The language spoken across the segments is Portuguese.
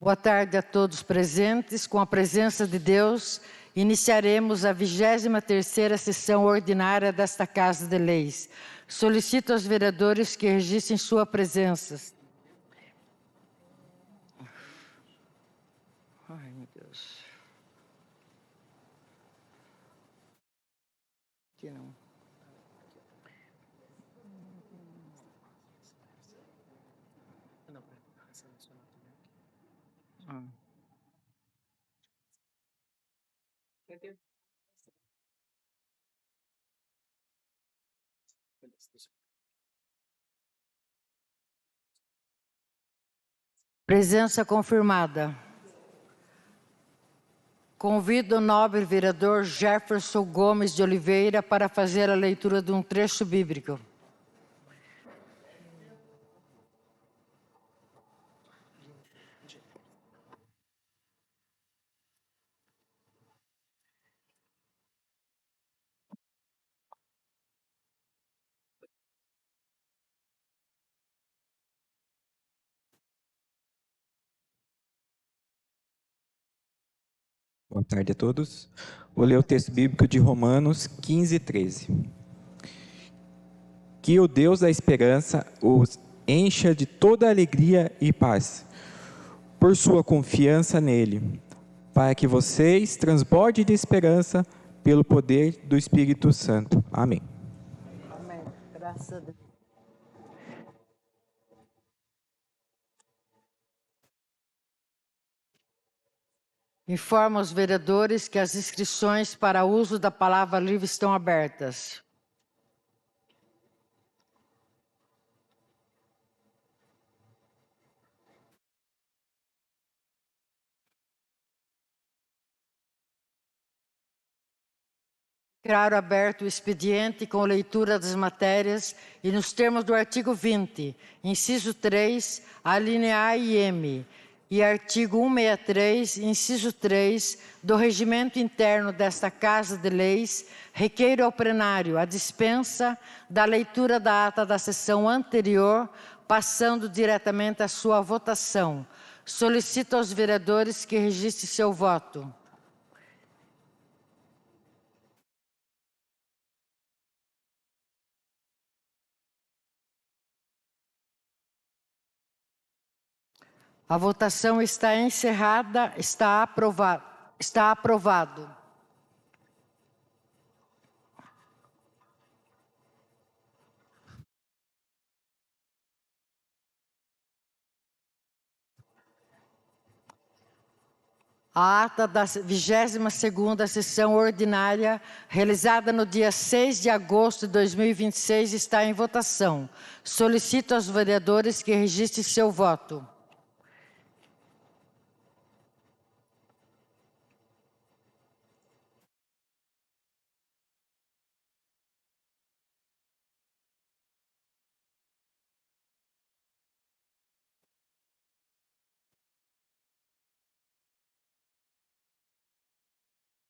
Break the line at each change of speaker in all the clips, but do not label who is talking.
Boa tarde a todos presentes. Com a presença de Deus, iniciaremos a 23ª sessão ordinária desta Casa de Leis. Solicito aos vereadores que registrem sua presença. Ai, meu Deus. Aqui não. Presença confirmada. Convido o nobre vereador Jefferson Gomes de Oliveira para fazer a leitura de um trecho bíblico.
Boa tarde a todos. Vou ler o texto bíblico de Romanos 15, 13. Que o Deus da esperança os encha de toda alegria e paz, por sua confiança nele, para que vocês transbordem de esperança pelo poder do Espírito Santo. Amém.
Amém. Graças a Deus. Informo aos vereadores que as inscrições para uso da palavra livre estão abertas. Declaro aberto o expediente com leitura das matérias e nos termos do artigo 20, inciso 3, a linha A e M, e artigo 163, inciso 3, do Regimento Interno desta Casa de Leis, requeiro ao plenário a dispensa da leitura da ata da sessão anterior, passando diretamente à sua votação. Solicito aos vereadores que registrem seu voto. A votação está encerrada, está aprovado. A ata da 22ª sessão ordinária, realizada no dia 6 de agosto de 2026, está em votação. Solicito aos vereadores que registrem seu voto.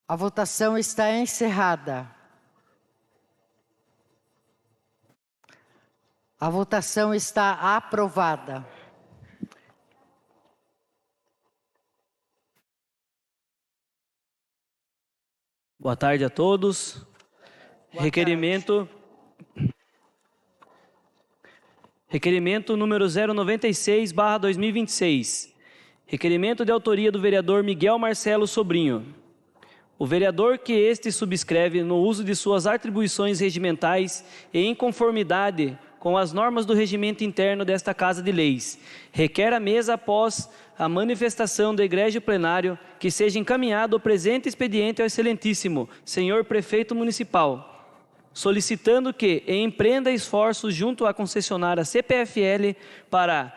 A votação está encerrada. A votação está aprovada.
Boa tarde a todos. Requerimento número 096/2026. Requerimento de autoria do vereador Miguel Marcelo Sobrinho. O vereador que este subscreve no uso de suas atribuições regimentais e em conformidade com as normas do regimento interno desta Casa de Leis, requer à mesa após a manifestação do egrégio plenário que seja encaminhado o presente expediente ao excelentíssimo senhor prefeito municipal, solicitando que empreenda esforços junto à concessionária CPFL para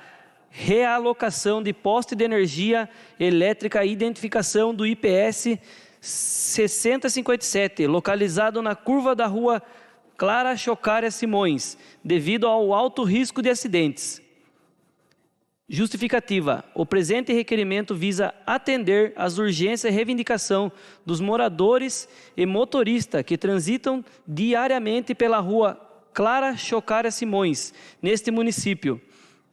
realocação de poste de energia elétrica e identificação do IPS 6057, localizado na curva da rua Clara Chocária Simões, devido ao alto risco de acidentes. Justificativa. O presente requerimento visa atender às urgências e reivindicação dos moradores e motoristas que transitam diariamente pela rua Clara Chocária Simões, neste município,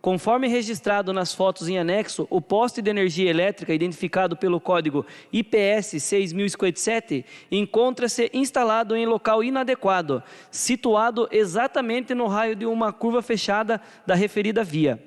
Conforme registrado nas fotos em anexo, o poste de energia elétrica, identificado pelo código IPS 6057, encontra-se instalado em local inadequado, situado exatamente no raio de uma curva fechada da referida via.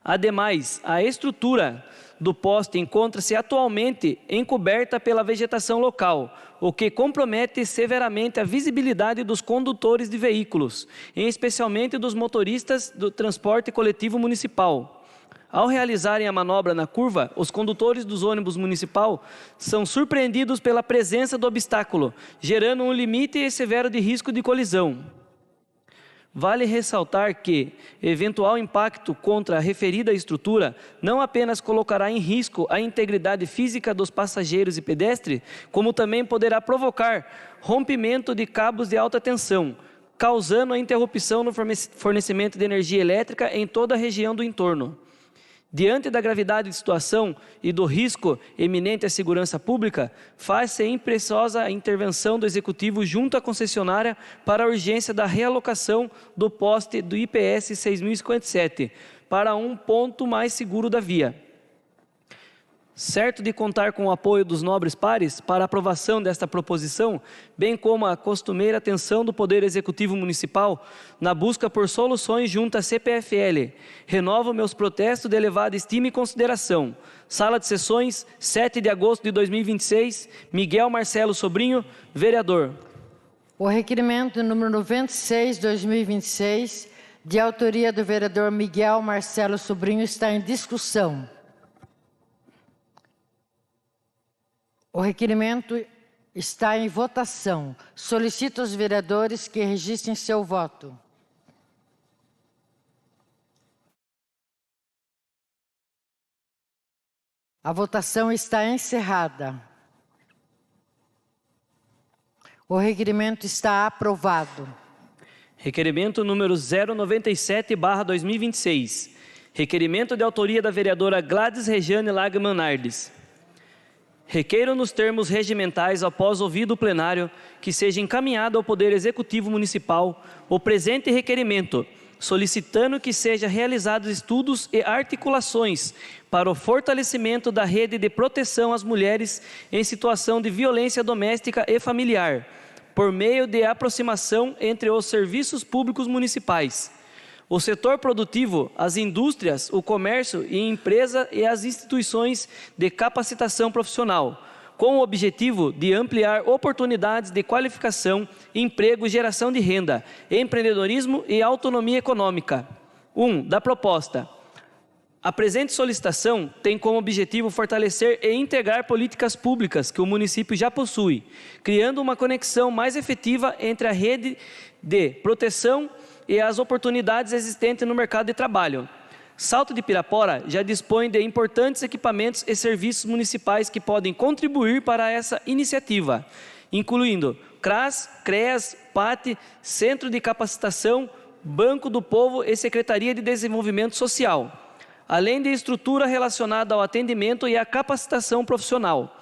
Ademais, a estrutura do poste encontra-se atualmente encoberta pela vegetação local, o que compromete severamente a visibilidade dos condutores de veículos, em especialmente dos motoristas do transporte coletivo municipal. Ao realizarem a manobra na curva, os condutores dos ônibus municipal são surpreendidos pela presença do obstáculo, gerando um limite severo de risco de colisão. Vale ressaltar que eventual impacto contra a referida estrutura não apenas colocará em risco a integridade física dos passageiros e pedestres, como também poderá provocar rompimento de cabos de alta tensão, causando a interrupção no fornecimento de energia elétrica em toda a região do entorno. Diante da gravidade da situação e do risco eminente à segurança pública, faz-se impreciosa a intervenção do Executivo junto à concessionária para a urgência da realocação do poste do IPS 6057 para um ponto mais seguro da via. Certo de contar com o apoio dos nobres pares para a aprovação desta proposição, bem como a costumeira atenção do Poder Executivo Municipal na busca por soluções junto à CPFL, renovo meus protestos de elevada estima e consideração. Sala de Sessões, 7 de agosto de 2026, Miguel Marcelo Sobrinho, vereador.
O requerimento número 96/2026, de autoria do vereador Miguel Marcelo Sobrinho, está em discussão. O requerimento está em votação. Solicito aos vereadores que registrem seu voto. A votação está encerrada. O requerimento está aprovado.
Requerimento número 097/2026. Requerimento de autoria da vereadora Gladys Regiane Lagman Nardes. Requeiro nos termos regimentais, após ouvido o plenário, que seja encaminhado ao Poder Executivo Municipal o presente requerimento, solicitando que sejam realizados estudos e articulações para o fortalecimento da rede de proteção às mulheres em situação de violência doméstica e familiar, por meio de aproximação entre os serviços públicos municipais, o setor produtivo, as indústrias, o comércio e empresa e as instituições de capacitação profissional, com o objetivo de ampliar oportunidades de qualificação, emprego, geração de renda, empreendedorismo e autonomia econômica. 1. Da proposta. A presente solicitação tem como objetivo fortalecer e integrar políticas públicas que o município já possui, criando uma conexão mais efetiva entre a rede de proteção e as oportunidades existentes no mercado de trabalho. Salto de Pirapora já dispõe de importantes equipamentos e serviços municipais que podem contribuir para essa iniciativa, incluindo CRAS, CREAS, PAT, Centro de Capacitação, Banco do Povo e Secretaria de Desenvolvimento Social, além de estrutura relacionada ao atendimento e à capacitação profissional.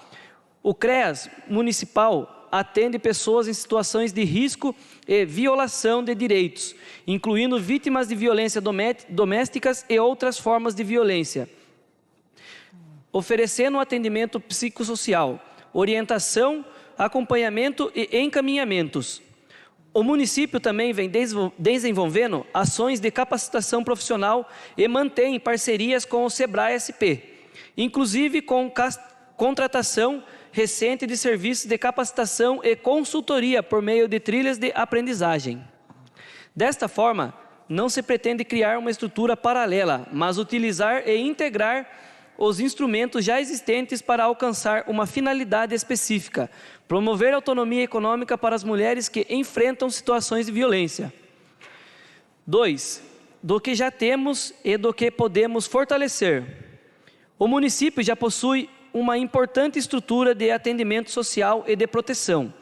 O CREAS municipal atende pessoas em situações de risco e violação de direitos, incluindo vítimas de violência domésticas e outras formas de violência, oferecendo atendimento psicossocial, orientação, acompanhamento e encaminhamentos. O município também vem desenvolvendo ações de capacitação profissional e mantém parcerias com o Sebrae SP, inclusive com contratação recente de serviços de capacitação e consultoria por meio de trilhas de aprendizagem. Desta forma, não se pretende criar uma estrutura paralela, mas utilizar e integrar os instrumentos já existentes para alcançar uma finalidade específica, promover autonomia econômica para as mulheres que enfrentam situações de violência. 2. Do que já temos e do que podemos fortalecer. O município já possui uma importante estrutura de atendimento social e de proteção.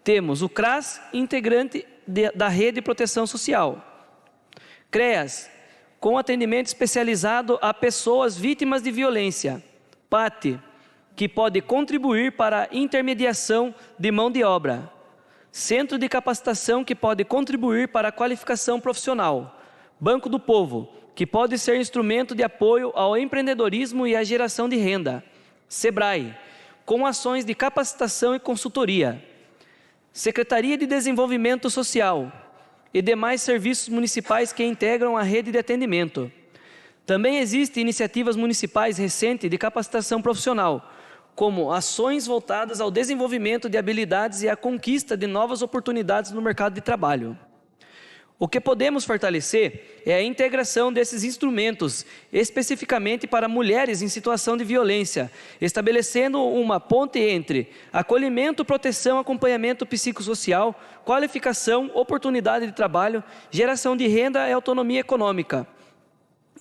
Temos o CRAS, integrante da Rede de Proteção Social. CREAS, com atendimento especializado a pessoas vítimas de violência. PAT, que pode contribuir para a intermediação de mão de obra. Centro de Capacitação, que pode contribuir para a qualificação profissional. Banco do Povo, que pode ser instrumento de apoio ao empreendedorismo e à geração de renda. SEBRAE, com ações de capacitação e consultoria. Secretaria de Desenvolvimento Social e demais serviços municipais que integram a rede de atendimento. Também existem iniciativas municipais recentes de capacitação profissional, como ações voltadas ao desenvolvimento de habilidades e à conquista de novas oportunidades no mercado de trabalho. O que podemos fortalecer é a integração desses instrumentos, especificamente para mulheres em situação de violência, estabelecendo uma ponte entre acolhimento, proteção, acompanhamento psicossocial, qualificação, oportunidade de trabalho, geração de renda e autonomia econômica.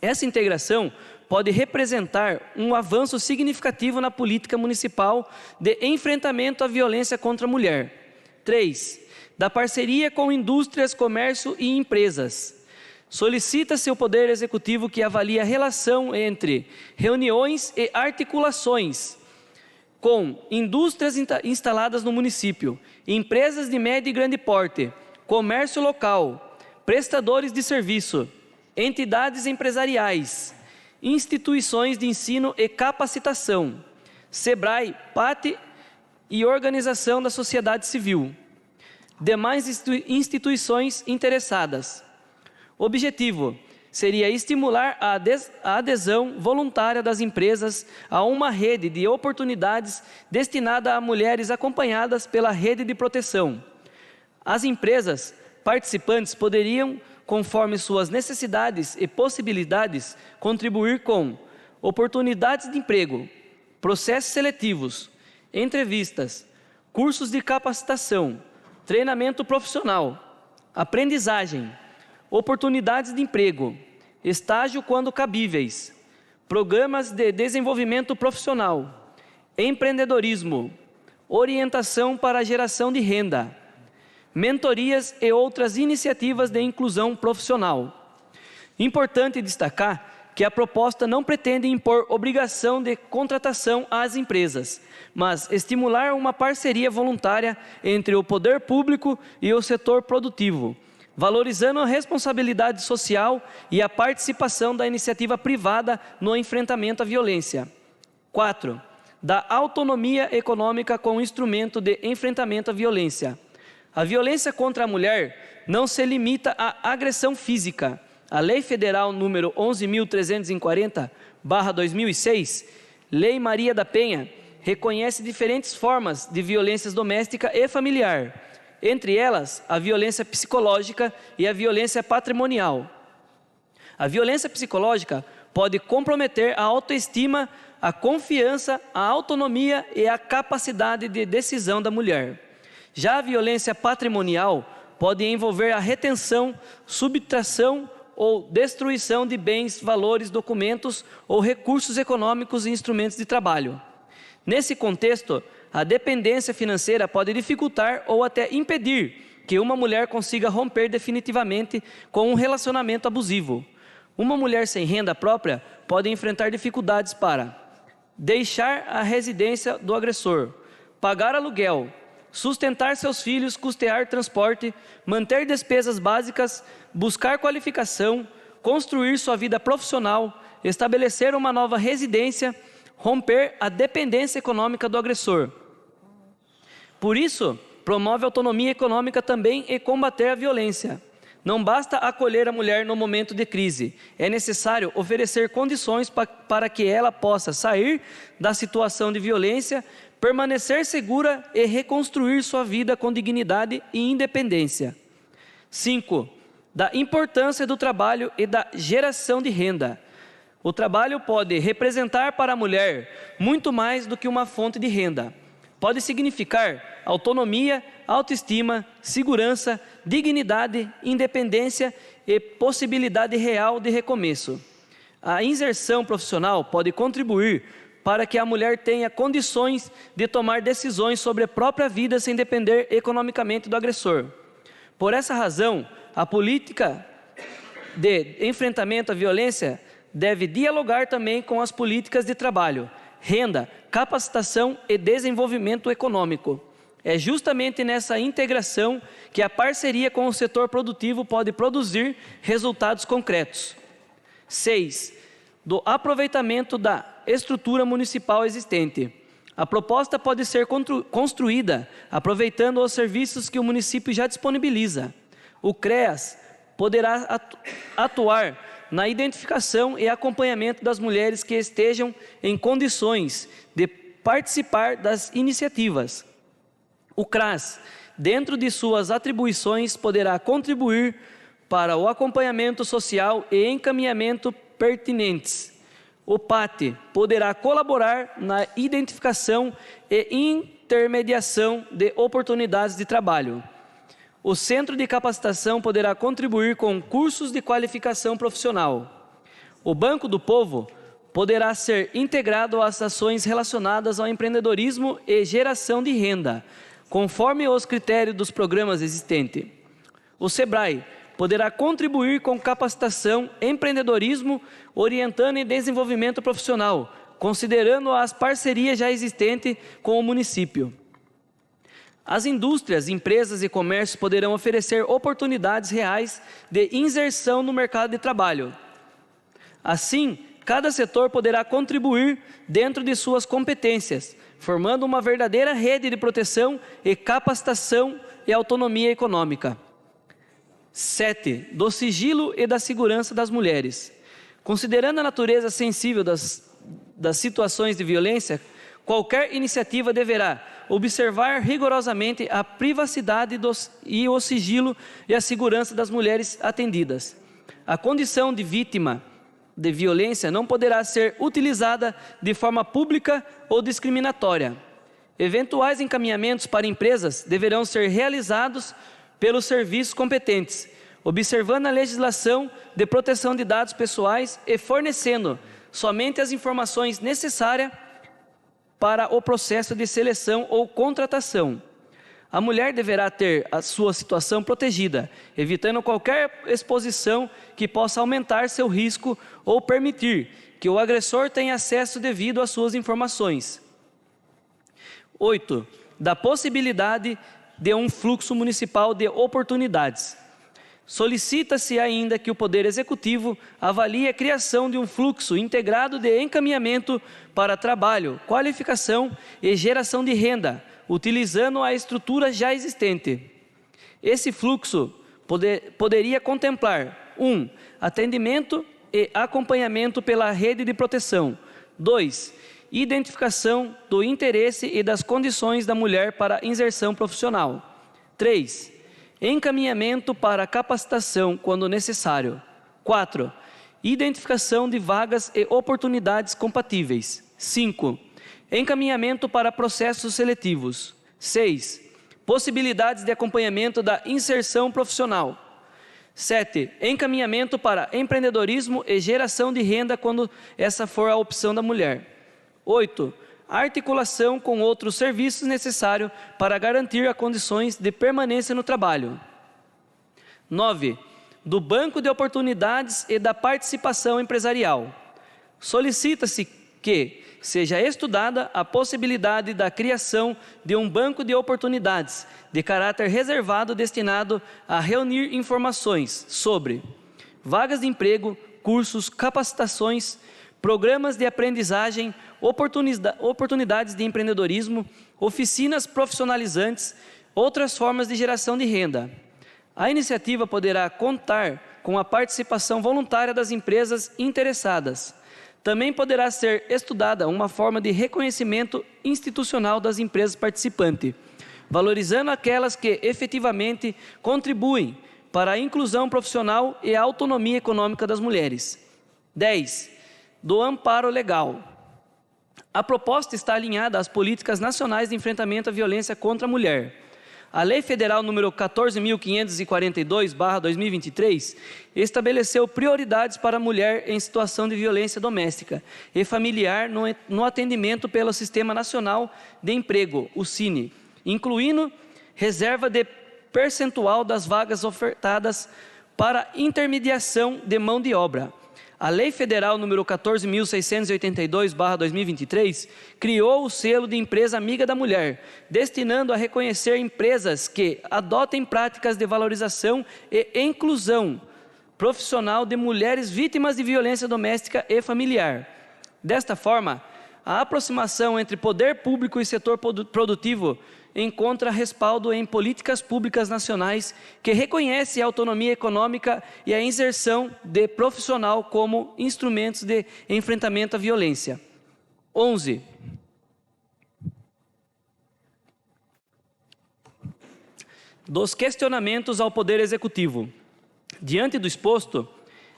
Essa integração pode representar um avanço significativo na política municipal de enfrentamento à violência contra a mulher. 3. Da parceria com indústrias, comércio e empresas. Solicita-se ao Poder Executivo que avalie a relação entre reuniões e articulações com indústrias instaladas no município, empresas de médio e grande porte, comércio local, prestadores de serviço, entidades empresariais, instituições de ensino e capacitação, SEBRAE, PAT e organização da sociedade civil, demais instituições interessadas. Objetivo seria estimular a adesão voluntária das empresas a uma rede de oportunidades destinada a mulheres acompanhadas pela rede de proteção. As empresas participantes poderiam, conforme suas necessidades e possibilidades, contribuir com oportunidades de emprego, processos seletivos, entrevistas, cursos de capacitação, treinamento profissional, aprendizagem, oportunidades de emprego, estágio quando cabíveis, programas de desenvolvimento profissional, empreendedorismo, orientação para a geração de renda, mentorias e outras iniciativas de inclusão profissional. Importante destacar que a proposta não pretende impor obrigação de contratação às empresas, mas estimular uma parceria voluntária entre o poder público e o setor produtivo, valorizando a responsabilidade social e a participação da iniciativa privada no enfrentamento à violência. 4. Da autonomia econômica com o instrumento de enfrentamento à violência. A violência contra a mulher não se limita à agressão física. A Lei Federal número 11.340/2006, Lei Maria da Penha, reconhece diferentes formas de violência doméstica e familiar, entre elas a violência psicológica e a violência patrimonial. A violência psicológica pode comprometer a autoestima, a confiança, a autonomia e a capacidade de decisão da mulher. Já a violência patrimonial pode envolver a retenção, subtração ou destruição de bens, valores, documentos ou recursos econômicos e instrumentos de trabalho. Nesse contexto, a dependência financeira pode dificultar ou até impedir que uma mulher consiga romper definitivamente com um relacionamento abusivo. Uma mulher sem renda própria pode enfrentar dificuldades para deixar a residência do agressor, pagar aluguel, sustentar seus filhos, custear transporte, manter despesas básicas, buscar qualificação, construir sua vida profissional, estabelecer uma nova residência, romper a dependência econômica do agressor. Por isso, promove autonomia econômica também e combater a violência. Não basta acolher a mulher no momento de crise, é necessário oferecer condições para que ela possa sair da situação de violência, permanecer segura e reconstruir sua vida com dignidade e independência. 5. Da importância do trabalho e da geração de renda. O trabalho pode representar para a mulher muito mais do que uma fonte de renda. Pode significar autonomia, autoestima, segurança, dignidade, independência e possibilidade real de recomeço. A inserção profissional pode contribuir para que a mulher tenha condições de tomar decisões sobre a própria vida sem depender economicamente do agressor. Por essa razão, a política de enfrentamento à violência deve dialogar também com as políticas de trabalho, renda, capacitação e desenvolvimento econômico. É justamente nessa integração que a parceria com o setor produtivo pode produzir resultados concretos. 6. Do aproveitamento da estrutura municipal existente. A proposta pode ser construída aproveitando os serviços que o município já disponibiliza. O CREAS poderá atuar na identificação e acompanhamento das mulheres que estejam em condições de participar das iniciativas. O CRAS, dentro de suas atribuições, poderá contribuir para o acompanhamento social e encaminhamento pertinentes. O PAT poderá colaborar na identificação e intermediação de oportunidades de trabalho. O Centro de Capacitação poderá contribuir com cursos de qualificação profissional. O Banco do Povo poderá ser integrado às ações relacionadas ao empreendedorismo e geração de renda, conforme os critérios dos programas existentes. O SEBRAE poderá contribuir com capacitação, empreendedorismo, orientando e desenvolvimento profissional, considerando as parcerias já existentes com o município. As indústrias, empresas e comércios poderão oferecer oportunidades reais de inserção no mercado de trabalho. Assim, cada setor poderá contribuir dentro de suas competências, formando uma verdadeira rede de proteção e capacitação e autonomia econômica. 7. Do sigilo e da segurança das mulheres. Considerando a natureza sensível das situações de violência, qualquer iniciativa deverá observar rigorosamente a privacidade e o sigilo e a segurança das mulheres atendidas. A condição de vítima de violência não poderá ser utilizada de forma pública ou discriminatória. Eventuais encaminhamentos para empresas deverão ser realizados pelos serviços competentes, observando a legislação de proteção de dados pessoais e fornecendo somente as informações necessárias para o processo de seleção ou contratação. A mulher deverá ter a sua situação protegida, evitando qualquer exposição que possa aumentar seu risco ou permitir que o agressor tenha acesso devido às suas informações. 8. Da possibilidade de um fluxo municipal de oportunidades. Solicita-se ainda que o Poder Executivo avalie a criação de um fluxo integrado de encaminhamento para trabalho, qualificação e geração de renda, utilizando a estrutura já existente. Esse fluxo poderia contemplar 1. Atendimento e acompanhamento pela rede de proteção. 2. Identificação do interesse e das condições da mulher para inserção profissional. 3. Encaminhamento para capacitação quando necessário. 4. Identificação de vagas e oportunidades compatíveis. 5. Encaminhamento para processos seletivos. 6. Possibilidades de acompanhamento da inserção profissional. 7. Encaminhamento para empreendedorismo e geração de renda quando essa for a opção da mulher. 8. Articulação com outros serviços necessários para garantir as condições de permanência no trabalho. 9. Do banco de oportunidades e da participação empresarial. Solicita-se que seja estudada a possibilidade da criação de um banco de oportunidades de caráter reservado destinado a reunir informações sobre vagas de emprego, cursos, capacitações, programas de aprendizagem, oportunidades de empreendedorismo, oficinas profissionalizantes, outras formas de geração de renda. A iniciativa poderá contar com a participação voluntária das empresas interessadas. Também poderá ser estudada uma forma de reconhecimento institucional das empresas participantes, valorizando aquelas que efetivamente contribuem para a inclusão profissional e a autonomia econômica das mulheres. 10. Do amparo legal. A proposta está alinhada às políticas nacionais de enfrentamento à violência contra a mulher. A Lei Federal número 14.542/2023 estabeleceu prioridades para a mulher em situação de violência doméstica e familiar no atendimento pelo Sistema Nacional de Emprego, o SINE, incluindo reserva de percentual das vagas ofertadas para intermediação de mão de obra. A Lei Federal número 14.682/2023 criou o selo de Empresa Amiga da Mulher, destinando a reconhecer empresas que adotem práticas de valorização e inclusão profissional de mulheres vítimas de violência doméstica e familiar. Desta forma, a aproximação entre poder público e setor produtivo encontra respaldo em políticas públicas nacionais que reconhecem a autonomia econômica e a inserção de profissional como instrumentos de enfrentamento à violência. 11. Dos questionamentos ao Poder Executivo. Diante do exposto,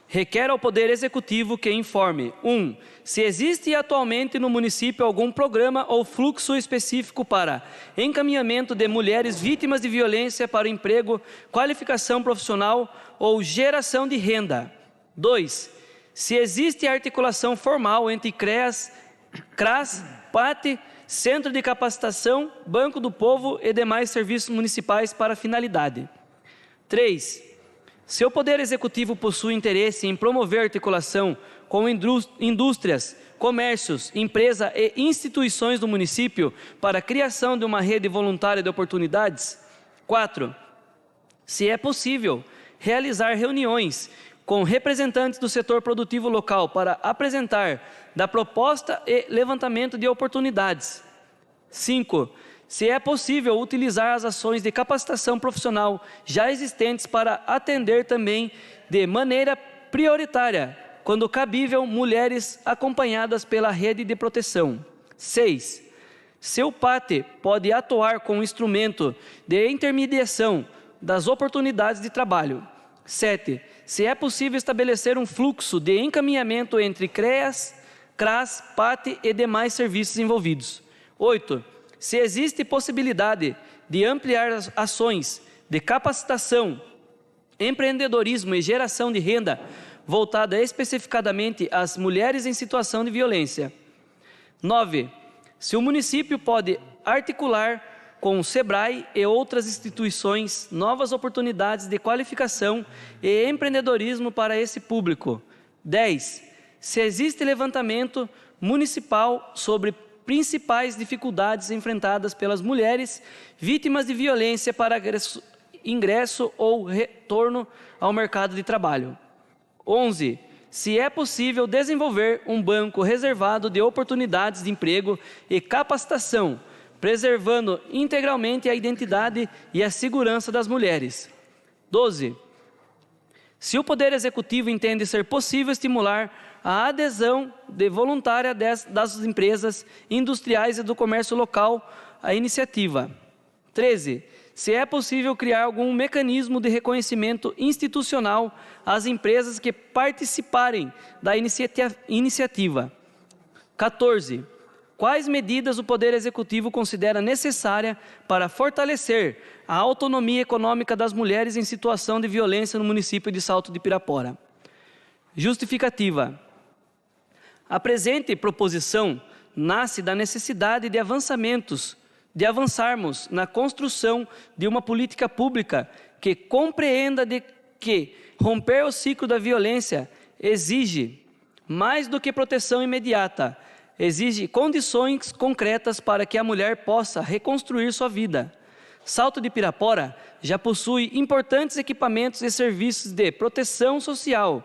requer ao Poder Executivo que informe: 1. Se existe atualmente no município algum programa ou fluxo específico para encaminhamento de mulheres vítimas de violência para emprego, qualificação profissional ou geração de renda. 2. Se existe articulação formal entre CREAS, CRAS, PAT, Centro de Capacitação, Banco do Povo e demais serviços municipais para a finalidade. 3. Se o Poder Executivo possui interesse em promover articulação com indústrias, comércios, empresas e instituições do município para a criação de uma rede voluntária de oportunidades. 4. Se é possível realizar reuniões com representantes do setor produtivo local para apresentar da proposta e levantamento de oportunidades. 5. Se é possível utilizar as ações de capacitação profissional já existentes para atender também de maneira prioritária, quando cabível, mulheres acompanhadas pela rede de proteção. 6. Se o PAT pode atuar com instrumento de intermediação das oportunidades de trabalho. 7. Se é possível estabelecer um fluxo de encaminhamento entre CREAS, CRAS, PAT e demais serviços envolvidos. 8. Se existe possibilidade de ampliar as ações de capacitação, empreendedorismo e geração de renda voltada especificadamente às mulheres em situação de violência. 9. Se o município pode articular com o SEBRAE e outras instituições novas oportunidades de qualificação e empreendedorismo para esse público. 10. Se existe levantamento municipal sobre principais dificuldades enfrentadas pelas mulheres vítimas de violência para ingresso ou retorno ao mercado de trabalho. 11. Se é possível desenvolver um banco reservado de oportunidades de emprego e capacitação, preservando integralmente a identidade e a segurança das mulheres. 12. Se o Poder Executivo entende ser possível estimular a adesão voluntária das empresas industriais e do comércio local à iniciativa. 13. Se é possível criar algum mecanismo de reconhecimento institucional às empresas que participarem da iniciativa. 14. Quais medidas o Poder Executivo considera necessária para fortalecer a autonomia econômica das mulheres em situação de violência no município de Salto de Pirapora? Justificativa. A presente proposição nasce da necessidade de avançarmos na construção de uma política pública que compreenda de que romper o ciclo da violência exige mais do que proteção imediata, exige condições concretas para que a mulher possa reconstruir sua vida. Salto de Pirapora já possui importantes equipamentos e serviços de proteção social,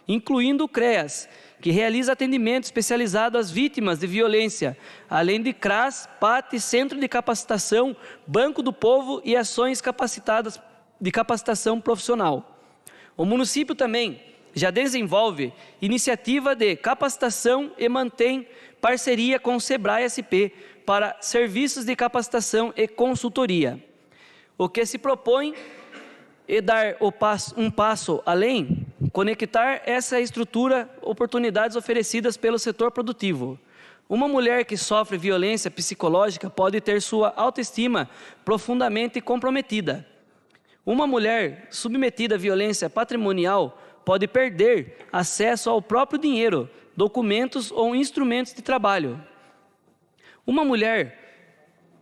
incluindo o CREAS, que realiza atendimento especializado às vítimas de violência, além de CRAS, PAT, Centro de Capacitação, Banco do Povo e ações capacitadas de capacitação profissional. O município também já desenvolve iniciativa de capacitação e mantém parceria com o SEBRAE-SP para serviços de capacitação e consultoria. O que se propõe é dar um passo além, conectar essa estrutura oportunidades oferecidas pelo setor produtivo. Uma mulher que sofre violência psicológica pode ter sua autoestima profundamente comprometida. Uma mulher submetida à violência patrimonial pode perder acesso ao próprio dinheiro, documentos ou instrumentos de trabalho. Uma mulher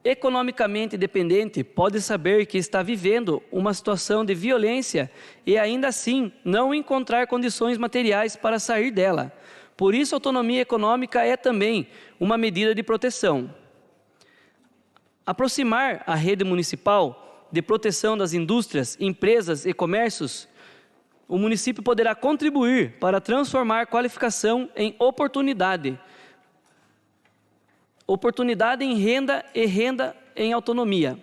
economicamente dependente pode saber que está vivendo uma situação de violência e ainda assim não encontrar condições materiais para sair dela. Por isso, a autonomia econômica é também uma medida de proteção. Aproximar a rede municipal de proteção das indústrias, empresas e comércios o município poderá contribuir para transformar qualificação em oportunidade. Oportunidade em renda e renda em autonomia.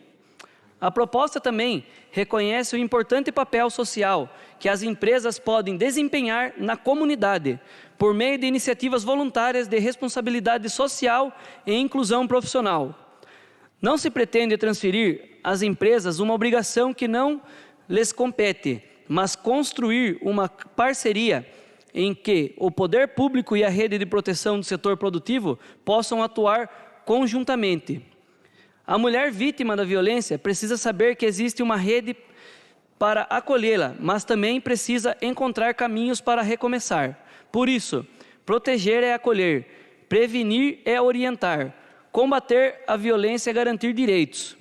A proposta também reconhece o importante papel social que as empresas podem desempenhar na comunidade, por meio de iniciativas voluntárias de responsabilidade social e inclusão profissional. Não se pretende transferir às empresas uma obrigação que não lhes compete, mas construir uma parceria em que o poder público e a rede de proteção do setor produtivo possam atuar conjuntamente. A mulher vítima da violência precisa saber que existe uma rede para acolhê-la, mas também precisa encontrar caminhos para recomeçar. Por isso, proteger é acolher, prevenir é orientar, combater a violência é garantir direitos.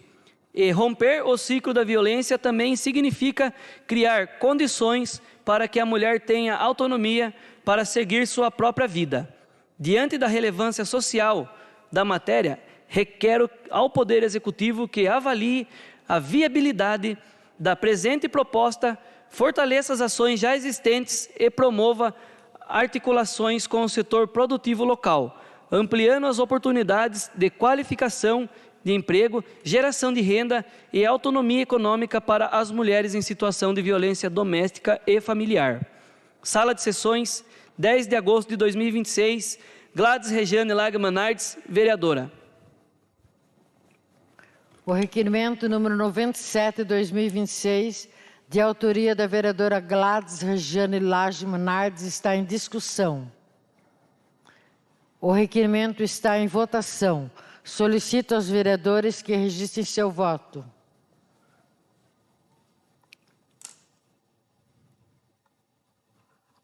E romper o ciclo da violência também significa criar condições para que a mulher tenha autonomia para seguir sua própria vida. Diante da relevância social da matéria, requer ao Poder Executivo que avalie a viabilidade da presente proposta, fortaleça as ações já existentes e promova articulações com o setor produtivo local, ampliando as oportunidades de qualificação de emprego, geração de renda e autonomia econômica para as mulheres em situação de violência doméstica e familiar. Sala de Sessões, 10 de agosto de 2026, Gladys Regiane Lagman Nardes, vereadora.
O requerimento número 97/2026, de autoria da vereadora Gladys Regiane Lagman Nardes, está em discussão. O requerimento está em votação. Solicito aos vereadores que registrem seu voto.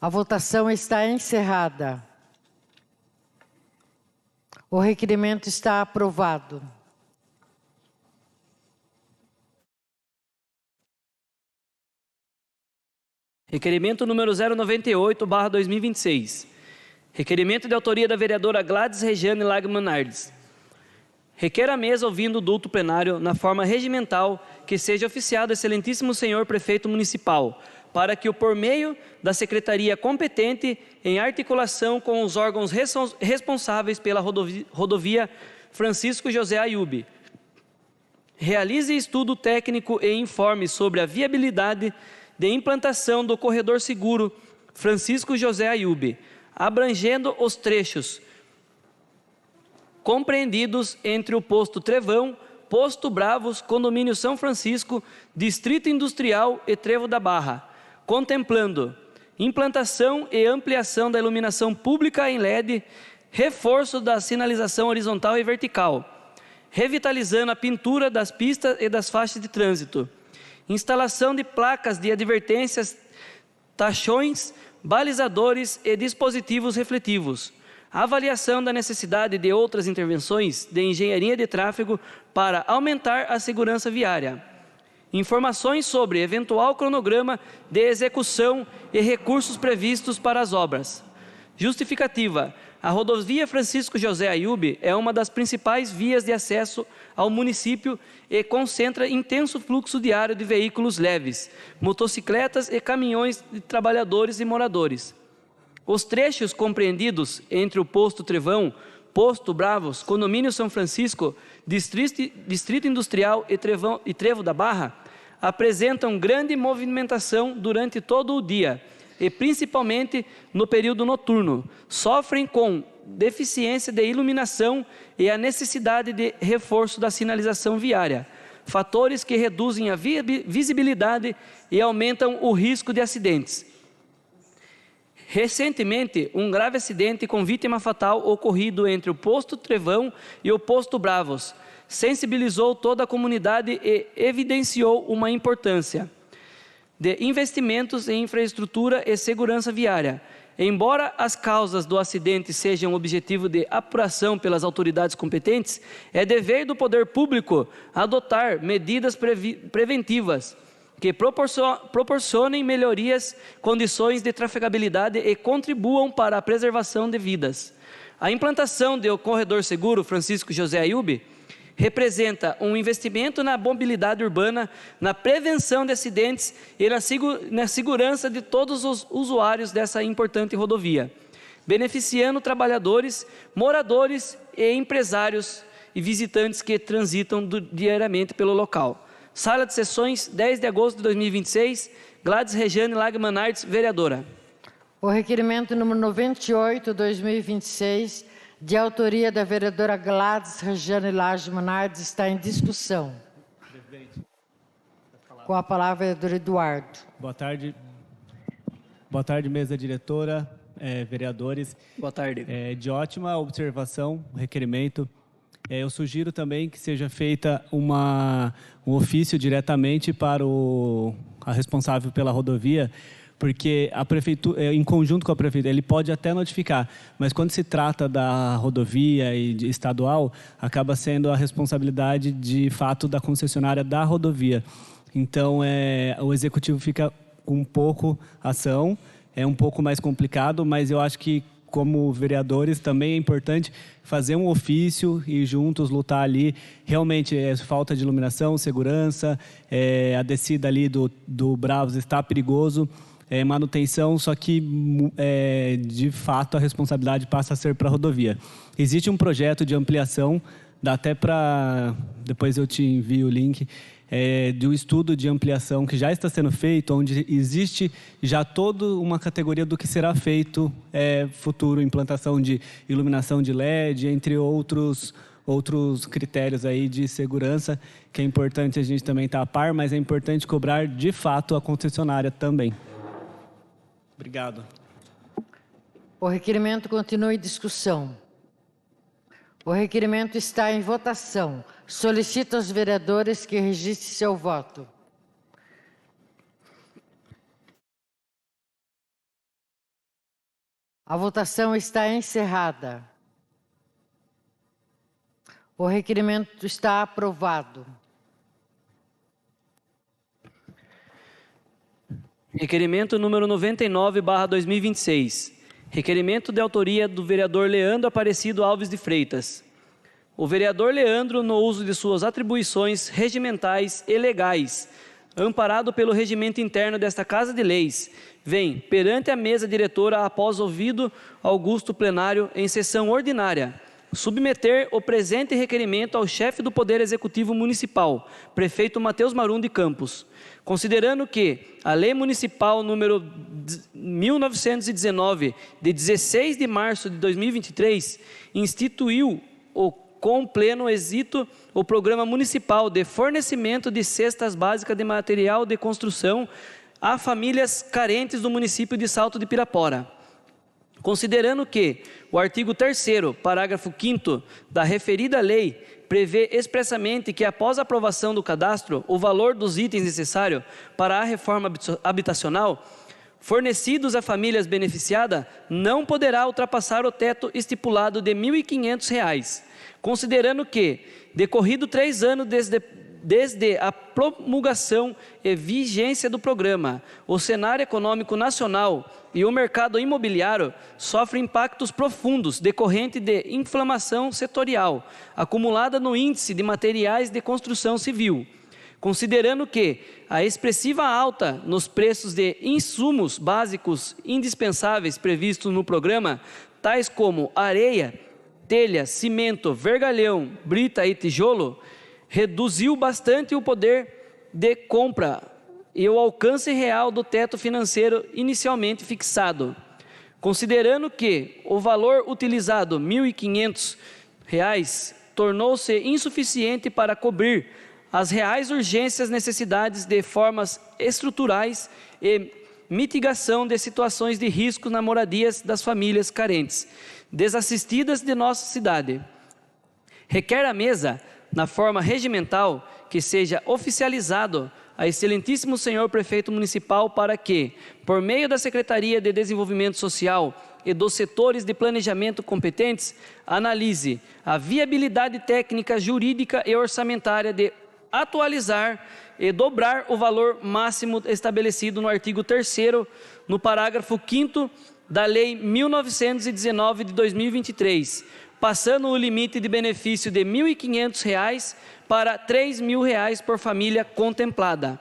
A votação está encerrada. O requerimento está aprovado.
Requerimento número 098/2026. Requerimento de autoria da vereadora Gladys Regiane Lagman Nardes. Requer a mesa, ouvindo o dulto plenário, na forma regimental, que seja oficiado excelentíssimo senhor prefeito municipal, para que, por meio da secretaria competente, em articulação com os órgãos responsáveis pela rodovia Francisco José Ayub, realize estudo técnico e informe sobre a viabilidade de implantação do corredor seguro Francisco José Ayub, abrangendo os trechos compreendidos entre o posto Trevão, posto Bravos, condomínio São Francisco, Distrito Industrial e Trevo da Barra, contemplando implantação e ampliação da iluminação pública em LED, reforço da sinalização horizontal e vertical, revitalizando a pintura das pistas e das faixas de trânsito, instalação de placas de advertências, tachões, balizadores e dispositivos refletivos, avaliação da necessidade de outras intervenções de engenharia de tráfego para aumentar a segurança viária, informações sobre eventual cronograma de execução e recursos previstos para as obras. Justificativa: a rodovia Francisco José Ayub é uma das principais vias de acesso ao município e concentra intenso fluxo diário de veículos leves, motocicletas e caminhões de trabalhadores e moradores. Os trechos compreendidos entre o posto Trevão, posto Bravos, condomínio São Francisco, Distrito Industrial e Trevo da Barra apresentam grande movimentação durante todo o dia e principalmente no período noturno. Sofrem com deficiência de iluminação e a necessidade de reforço da sinalização viária, fatores que reduzem a visibilidade e aumentam o risco de acidentes. Recentemente, um grave acidente com vítima fatal ocorrido entre o posto Trevão e o posto Bravos sensibilizou toda a comunidade e evidenciou uma importância de investimentos em infraestrutura e segurança viária. Embora as causas do acidente sejam objetivo de apuração pelas autoridades competentes, é dever do poder público adotar medidas preventivas que proporcionem melhorias, condições de trafegabilidade e contribuam para a preservação de vidas. A implantação do corredor seguro Francisco José Ayub representa um investimento na mobilidade urbana, na prevenção de acidentes e na segurança de todos os usuários dessa importante rodovia, beneficiando trabalhadores, moradores e empresários e visitantes que transitam diariamente pelo local. Sala de Sessões, 10 de agosto de 2026, Gladys Rejane Lag Manardes, vereadora.
O requerimento número 98, 2026, de autoria da vereadora Gladys Rejane Lag Manardes, está em discussão. Com a palavra, vereador Eduardo.
Boa tarde. Boa tarde, mesa diretora, vereadores.
Boa tarde.
De ótima observação, o requerimento. Eu sugiro também que seja feita um ofício diretamente para a responsável pela rodovia, porque a prefeitura, em conjunto com a prefeitura, ele pode até notificar, mas quando se trata da rodovia e estadual, acaba sendo a responsabilidade de fato da concessionária da rodovia. Então, o executivo fica com pouco ação, é um pouco mais complicado, mas eu acho que, como vereadores, também é importante fazer um ofício e juntos lutar ali. Realmente, falta de iluminação, segurança, a descida ali do Bravos está perigoso, manutenção, só que, de fato, a responsabilidade passa a ser para a rodovia. Existe um projeto de ampliação, dá até para... Depois eu te envio o link, de um estudo de ampliação que já está sendo feito, onde existe já toda uma categoria do que será feito futuro, implantação de iluminação de LED, entre outros critérios aí de segurança, que é importante a gente também estar a par, mas é importante cobrar, de fato, a concessionária também. Obrigado.
O requerimento continua em discussão. O requerimento está em votação. Solicito aos vereadores que registrem seu voto. A votação está encerrada. O requerimento está aprovado.
Requerimento número 99/2026. Requerimento de autoria do vereador Leandro Aparecido Alves de Freitas. O vereador Leandro, no uso de suas atribuições regimentais e legais, amparado pelo regimento interno desta Casa de Leis, vem perante a mesa diretora, após ouvido augusto plenário em sessão ordinária, submeter o presente requerimento ao chefe do Poder Executivo Municipal, prefeito Matheus Marum de Campos, considerando que a Lei Municipal número 1919, de 16 de março de 2023, instituiu com pleno êxito o Programa Municipal de Fornecimento de Cestas Básicas de Material de Construção a famílias carentes do município de Salto de Pirapora. Considerando que o artigo 3º, parágrafo 5º da referida lei prevê expressamente que, após a aprovação do cadastro, o valor dos itens necessários para a reforma habitacional fornecidos a famílias beneficiadas não poderá ultrapassar o teto estipulado de R$ 1.500, considerando que, decorrido 3 anos desde a promulgação e vigência do programa, o cenário econômico nacional e o mercado imobiliário sofrem impactos profundos decorrentes de inflação setorial, acumulada no índice de materiais de construção civil, considerando que a expressiva alta nos preços de insumos básicos indispensáveis previstos no programa, tais como areia, telha, cimento, vergalhão, brita e tijolo, reduziu bastante o poder de compra e o alcance real do teto financeiro inicialmente fixado. Considerando que o valor utilizado, R$ 1.500, tornou-se insuficiente para cobrir as reais urgências necessidades de formas estruturais e mitigação de situações de risco na moradias das famílias carentes, desassistidas de nossa cidade. Requer à mesa, na forma regimental, que seja oficializado a excelentíssimo senhor prefeito municipal para que, por meio da Secretaria de Desenvolvimento Social e dos setores de planejamento competentes, analise a viabilidade técnica, jurídica e orçamentária de atualizar e dobrar o valor máximo estabelecido no artigo 3º, no parágrafo 5º da Lei 1919 de 2023, passando o limite de benefício de R$ 1.500 para R$ 3.000 por família contemplada.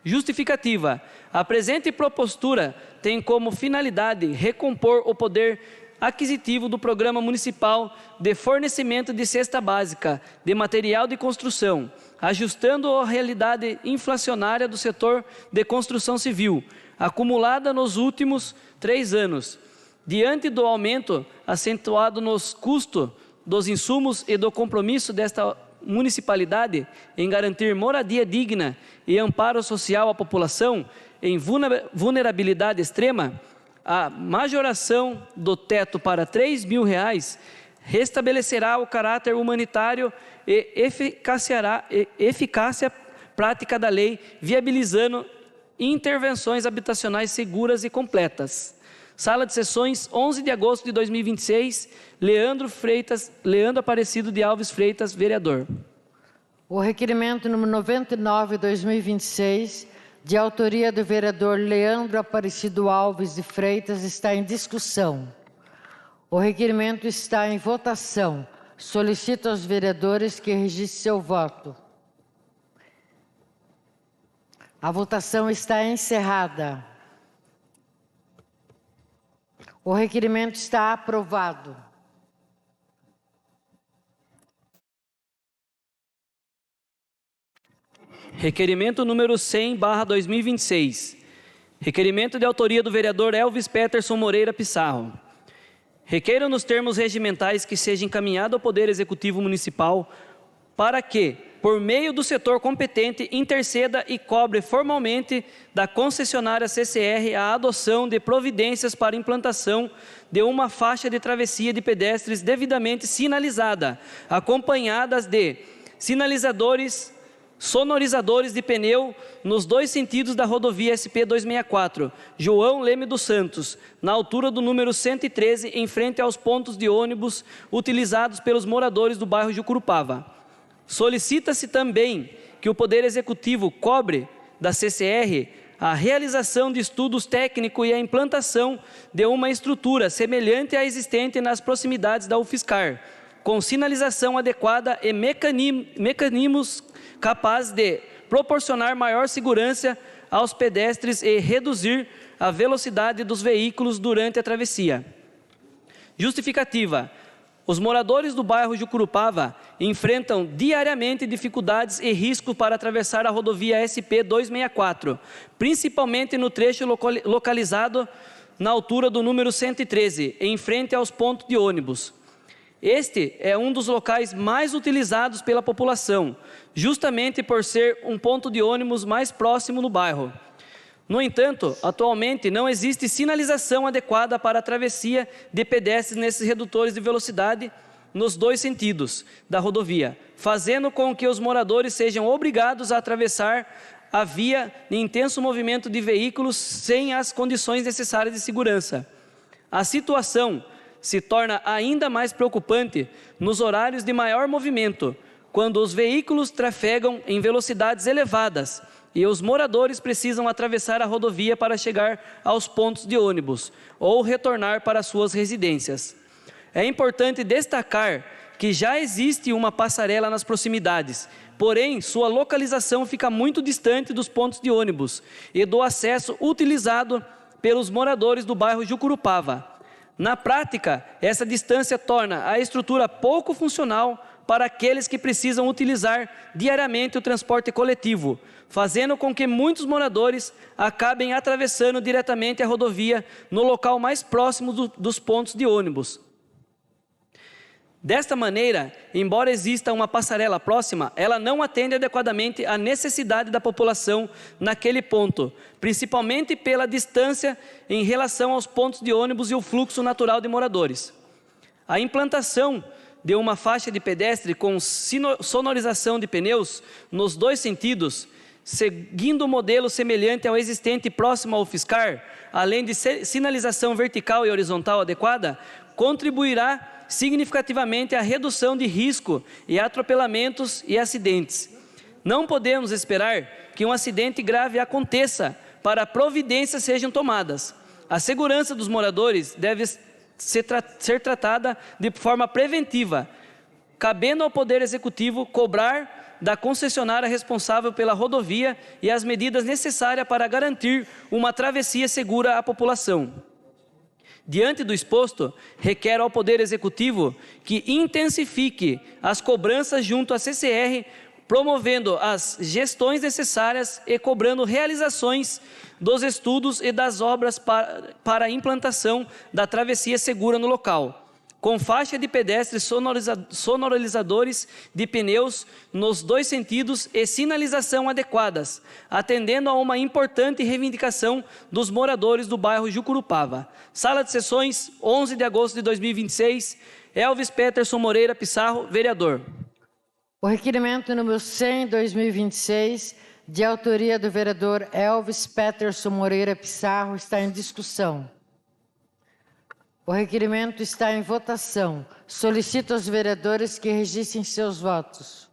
Justificativa. A presente propostura tem como finalidade recompor o poder aquisitivo do Programa Municipal de Fornecimento de Cesta Básica de Material de Construção, ajustando a realidade inflacionária do setor de construção civil, acumulada nos últimos 3 anos. Diante do aumento acentuado nos custos dos insumos e do compromisso desta municipalidade em garantir moradia digna e amparo social à população em vulnerabilidade extrema, a majoração do teto para R$ 3.000 restabelecerá o caráter humanitário e eficácia prática da lei, viabilizando intervenções habitacionais seguras e completas. Sala de Sessões, 11 de agosto de 2026, Leandro Aparecido de Alves Freitas, vereador.
O requerimento número 99/2026, de autoria do vereador Leandro Aparecido Alves de Freitas, está em discussão. O requerimento está em votação. Solicito aos vereadores que registrem seu voto. A votação está encerrada. O requerimento está aprovado.
Requerimento número 100/2026. Requerimento de autoria do vereador Elvis Peterson Moreira Pissarro. Requeiro nos termos regimentais que seja encaminhado ao Poder Executivo Municipal para que, por meio do setor competente, interceda e cobre formalmente da concessionária CCR a adoção de providências para implantação de uma faixa de travessia de pedestres devidamente sinalizada, acompanhadas de sinalizadores, sonorizadores de pneu nos 2 sentidos da rodovia SP-264, João Leme dos Santos, na altura do número 113, em frente aos pontos de ônibus utilizados pelos moradores do bairro Jucurupava. Solicita-se também que o Poder Executivo cobre da CCR a realização de estudos técnicos e a implantação de uma estrutura semelhante à existente nas proximidades da UFSCar, com sinalização adequada e mecanismos capazes de proporcionar maior segurança aos pedestres e reduzir a velocidade dos veículos durante a travessia. Justificativa. Os moradores do bairro Jucurupava enfrentam diariamente dificuldades e riscos para atravessar a rodovia SP-264, principalmente no trecho localizado na altura do número 113, em frente aos pontos de ônibus. Este é um dos locais mais utilizados pela população, justamente por ser um ponto de ônibus mais próximo no bairro. No entanto, atualmente não existe sinalização adequada para a travessia de pedestres nesses redutores de velocidade nos 2 sentidos da rodovia, fazendo com que os moradores sejam obrigados a atravessar a via em intenso movimento de veículos sem as condições necessárias de segurança. A situação se torna ainda mais preocupante nos horários de maior movimento, quando os veículos trafegam em velocidades elevadas e os moradores precisam atravessar a rodovia para chegar aos pontos de ônibus ou retornar para suas residências. É importante destacar que já existe uma passarela nas proximidades, porém sua localização fica muito distante dos pontos de ônibus e do acesso utilizado pelos moradores do bairro Jucurupava. Na prática, essa distância torna a estrutura pouco funcional para aqueles que precisam utilizar diariamente o transporte coletivo, fazendo com que muitos moradores acabem atravessando diretamente a rodovia no local mais próximo dos pontos de ônibus. Desta maneira, embora exista uma passarela próxima, ela não atende adequadamente à necessidade da população naquele ponto, principalmente pela distância em relação aos pontos de ônibus e o fluxo natural de moradores. A implantação de uma faixa de pedestre com sonorização de pneus nos 2 sentidos, seguindo um modelo semelhante ao existente próximo ao UFSCar, além de sinalização vertical e horizontal adequada, contribuirá significativamente à redução de risco e atropelamentos e acidentes. Não podemos esperar que um acidente grave aconteça para providências sejam tomadas. A segurança dos moradores deve ser tratada de forma preventiva, cabendo ao Poder Executivo cobrar da concessionária responsável pela rodovia e as medidas necessárias para garantir uma travessia segura à população. Diante do exposto, requer ao Poder Executivo que intensifique as cobranças junto à CCR, promovendo as gestões necessárias e cobrando realizações dos estudos e das obras para a implantação da travessia segura no local, com faixa de pedestres sonorizadores de pneus nos 2 sentidos e sinalização adequadas, atendendo a uma importante reivindicação dos moradores do bairro Jucurupava. Sala de Sessões, 11 de agosto de 2026, Elvis Peterson Moreira Pissarro, vereador.
O requerimento número 100/2026, de autoria do vereador Elvis Peterson Moreira Pissarro, está em discussão. O requerimento está em votação. Solicito aos vereadores que registrem seus votos.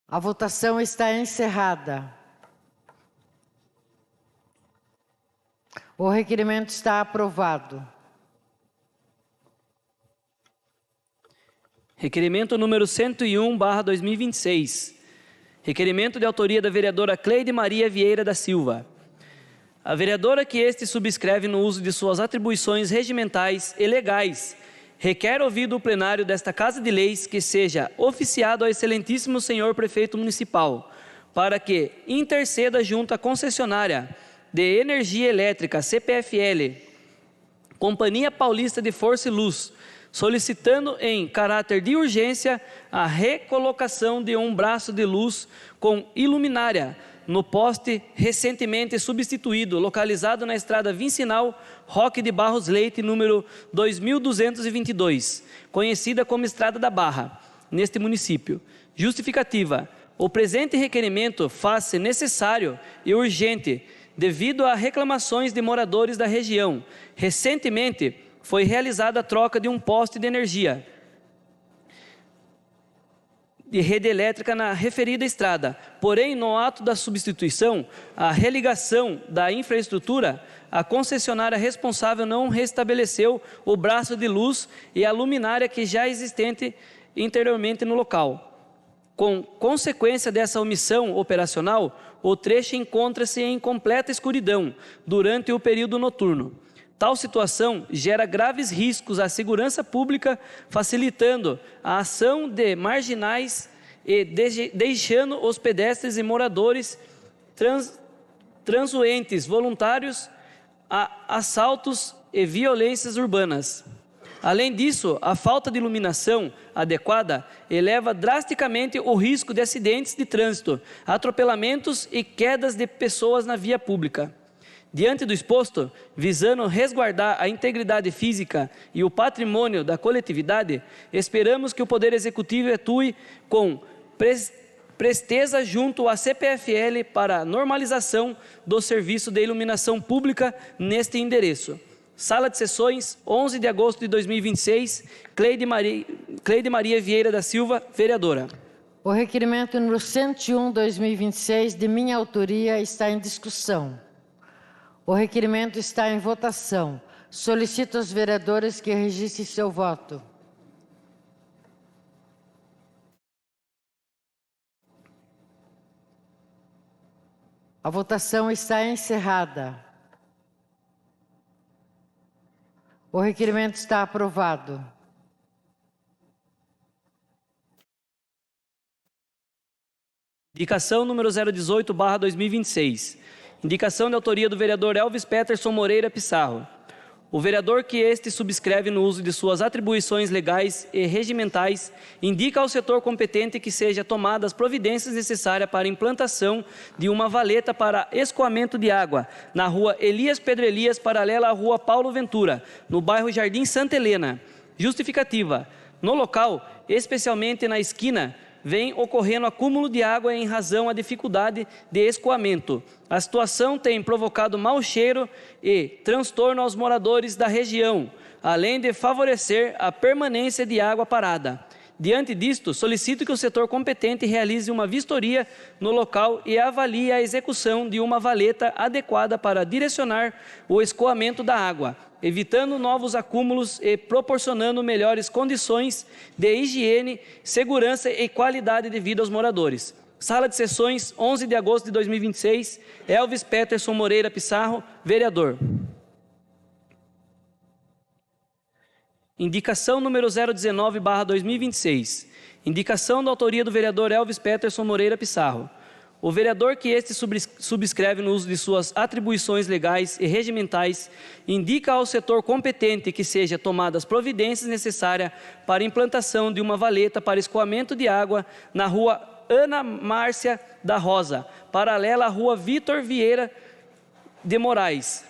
A votação está encerrada. O requerimento está aprovado.
Requerimento número 101/2026. Requerimento de autoria da vereadora Cleide Maria Vieira da Silva. A vereadora que este subscreve no uso de suas atribuições regimentais e legais, requer ouvido o plenário desta Casa de Leis que seja oficiado ao excelentíssimo senhor prefeito municipal, para que interceda junto à concessionária de energia elétrica CPFL, Companhia Paulista de Força e Luz, solicitando em caráter de urgência a recolocação de um braço de luz com iluminária no poste recentemente substituído, localizado na estrada vicinal Roque de Barros Leite, número 2222, conhecida como Estrada da Barra, neste município. Justificativa: o presente requerimento faz-se necessário e urgente devido a reclamações de moradores da região. Recentemente, foi realizada a troca de um poste de energia de rede elétrica na referida estrada. Porém, no ato da substituição, a religação da infraestrutura, a concessionária responsável não restabeleceu o braço de luz e a luminária que já existente anteriormente no local. Com consequência dessa omissão operacional, o trecho encontra-se em completa escuridão durante o período noturno. Tal situação gera graves riscos à segurança pública, facilitando a ação de marginais e deixando os pedestres e moradores transuentes voluntários a assaltos e violências urbanas. Além disso, a falta de iluminação adequada eleva drasticamente o risco de acidentes de trânsito, atropelamentos e quedas de pessoas na via pública. Diante do exposto, visando resguardar a integridade física e o patrimônio da coletividade, esperamos que o Poder Executivo atue com presteza junto à CPFL para a normalização do serviço de iluminação pública neste endereço. Sala de Sessões, 11 de agosto de 2026, Cleide Maria Vieira da Silva, vereadora.
O requerimento número 101/2026, de minha autoria, está em discussão. O requerimento está em votação. Solicito aos vereadores que registrem seu voto. A votação está encerrada. O requerimento está aprovado.
Indicação número 018/2026. Indicação de autoria do vereador Elvis Peterson Moreira Pissarro. O vereador que este subscreve no uso de suas atribuições legais e regimentais, indica ao setor competente que seja tomadas as providências necessárias para a implantação de uma valeta para escoamento de água na rua Elias Pedro Elias, paralela à rua Paulo Ventura, no bairro Jardim Santa Helena. Justificativa: no local, especialmente na esquina, vem ocorrendo acúmulo de água em razão da dificuldade de escoamento. A situação tem provocado mau cheiro e transtorno aos moradores da região, além de favorecer a permanência de água parada. Diante disto, solicito que o setor competente realize uma vistoria no local e avalie a execução de uma valeta adequada para direcionar o escoamento da água, evitando novos acúmulos e proporcionando melhores condições de higiene, segurança e qualidade de vida aos moradores. Sala de Sessões, 11 de agosto de 2026, Elvis Peterson Moreira Pissarro, vereador. Indicação número 019/2026. Indicação da autoria do vereador Elvis Peterson Moreira Pissarro. O vereador que este subscreve no uso de suas atribuições legais e regimentais indica ao setor competente que seja tomadas providências necessárias para a implantação de uma valeta para escoamento de água na rua Ana Márcia da Rosa, paralela à rua Vitor Vieira de Moraes.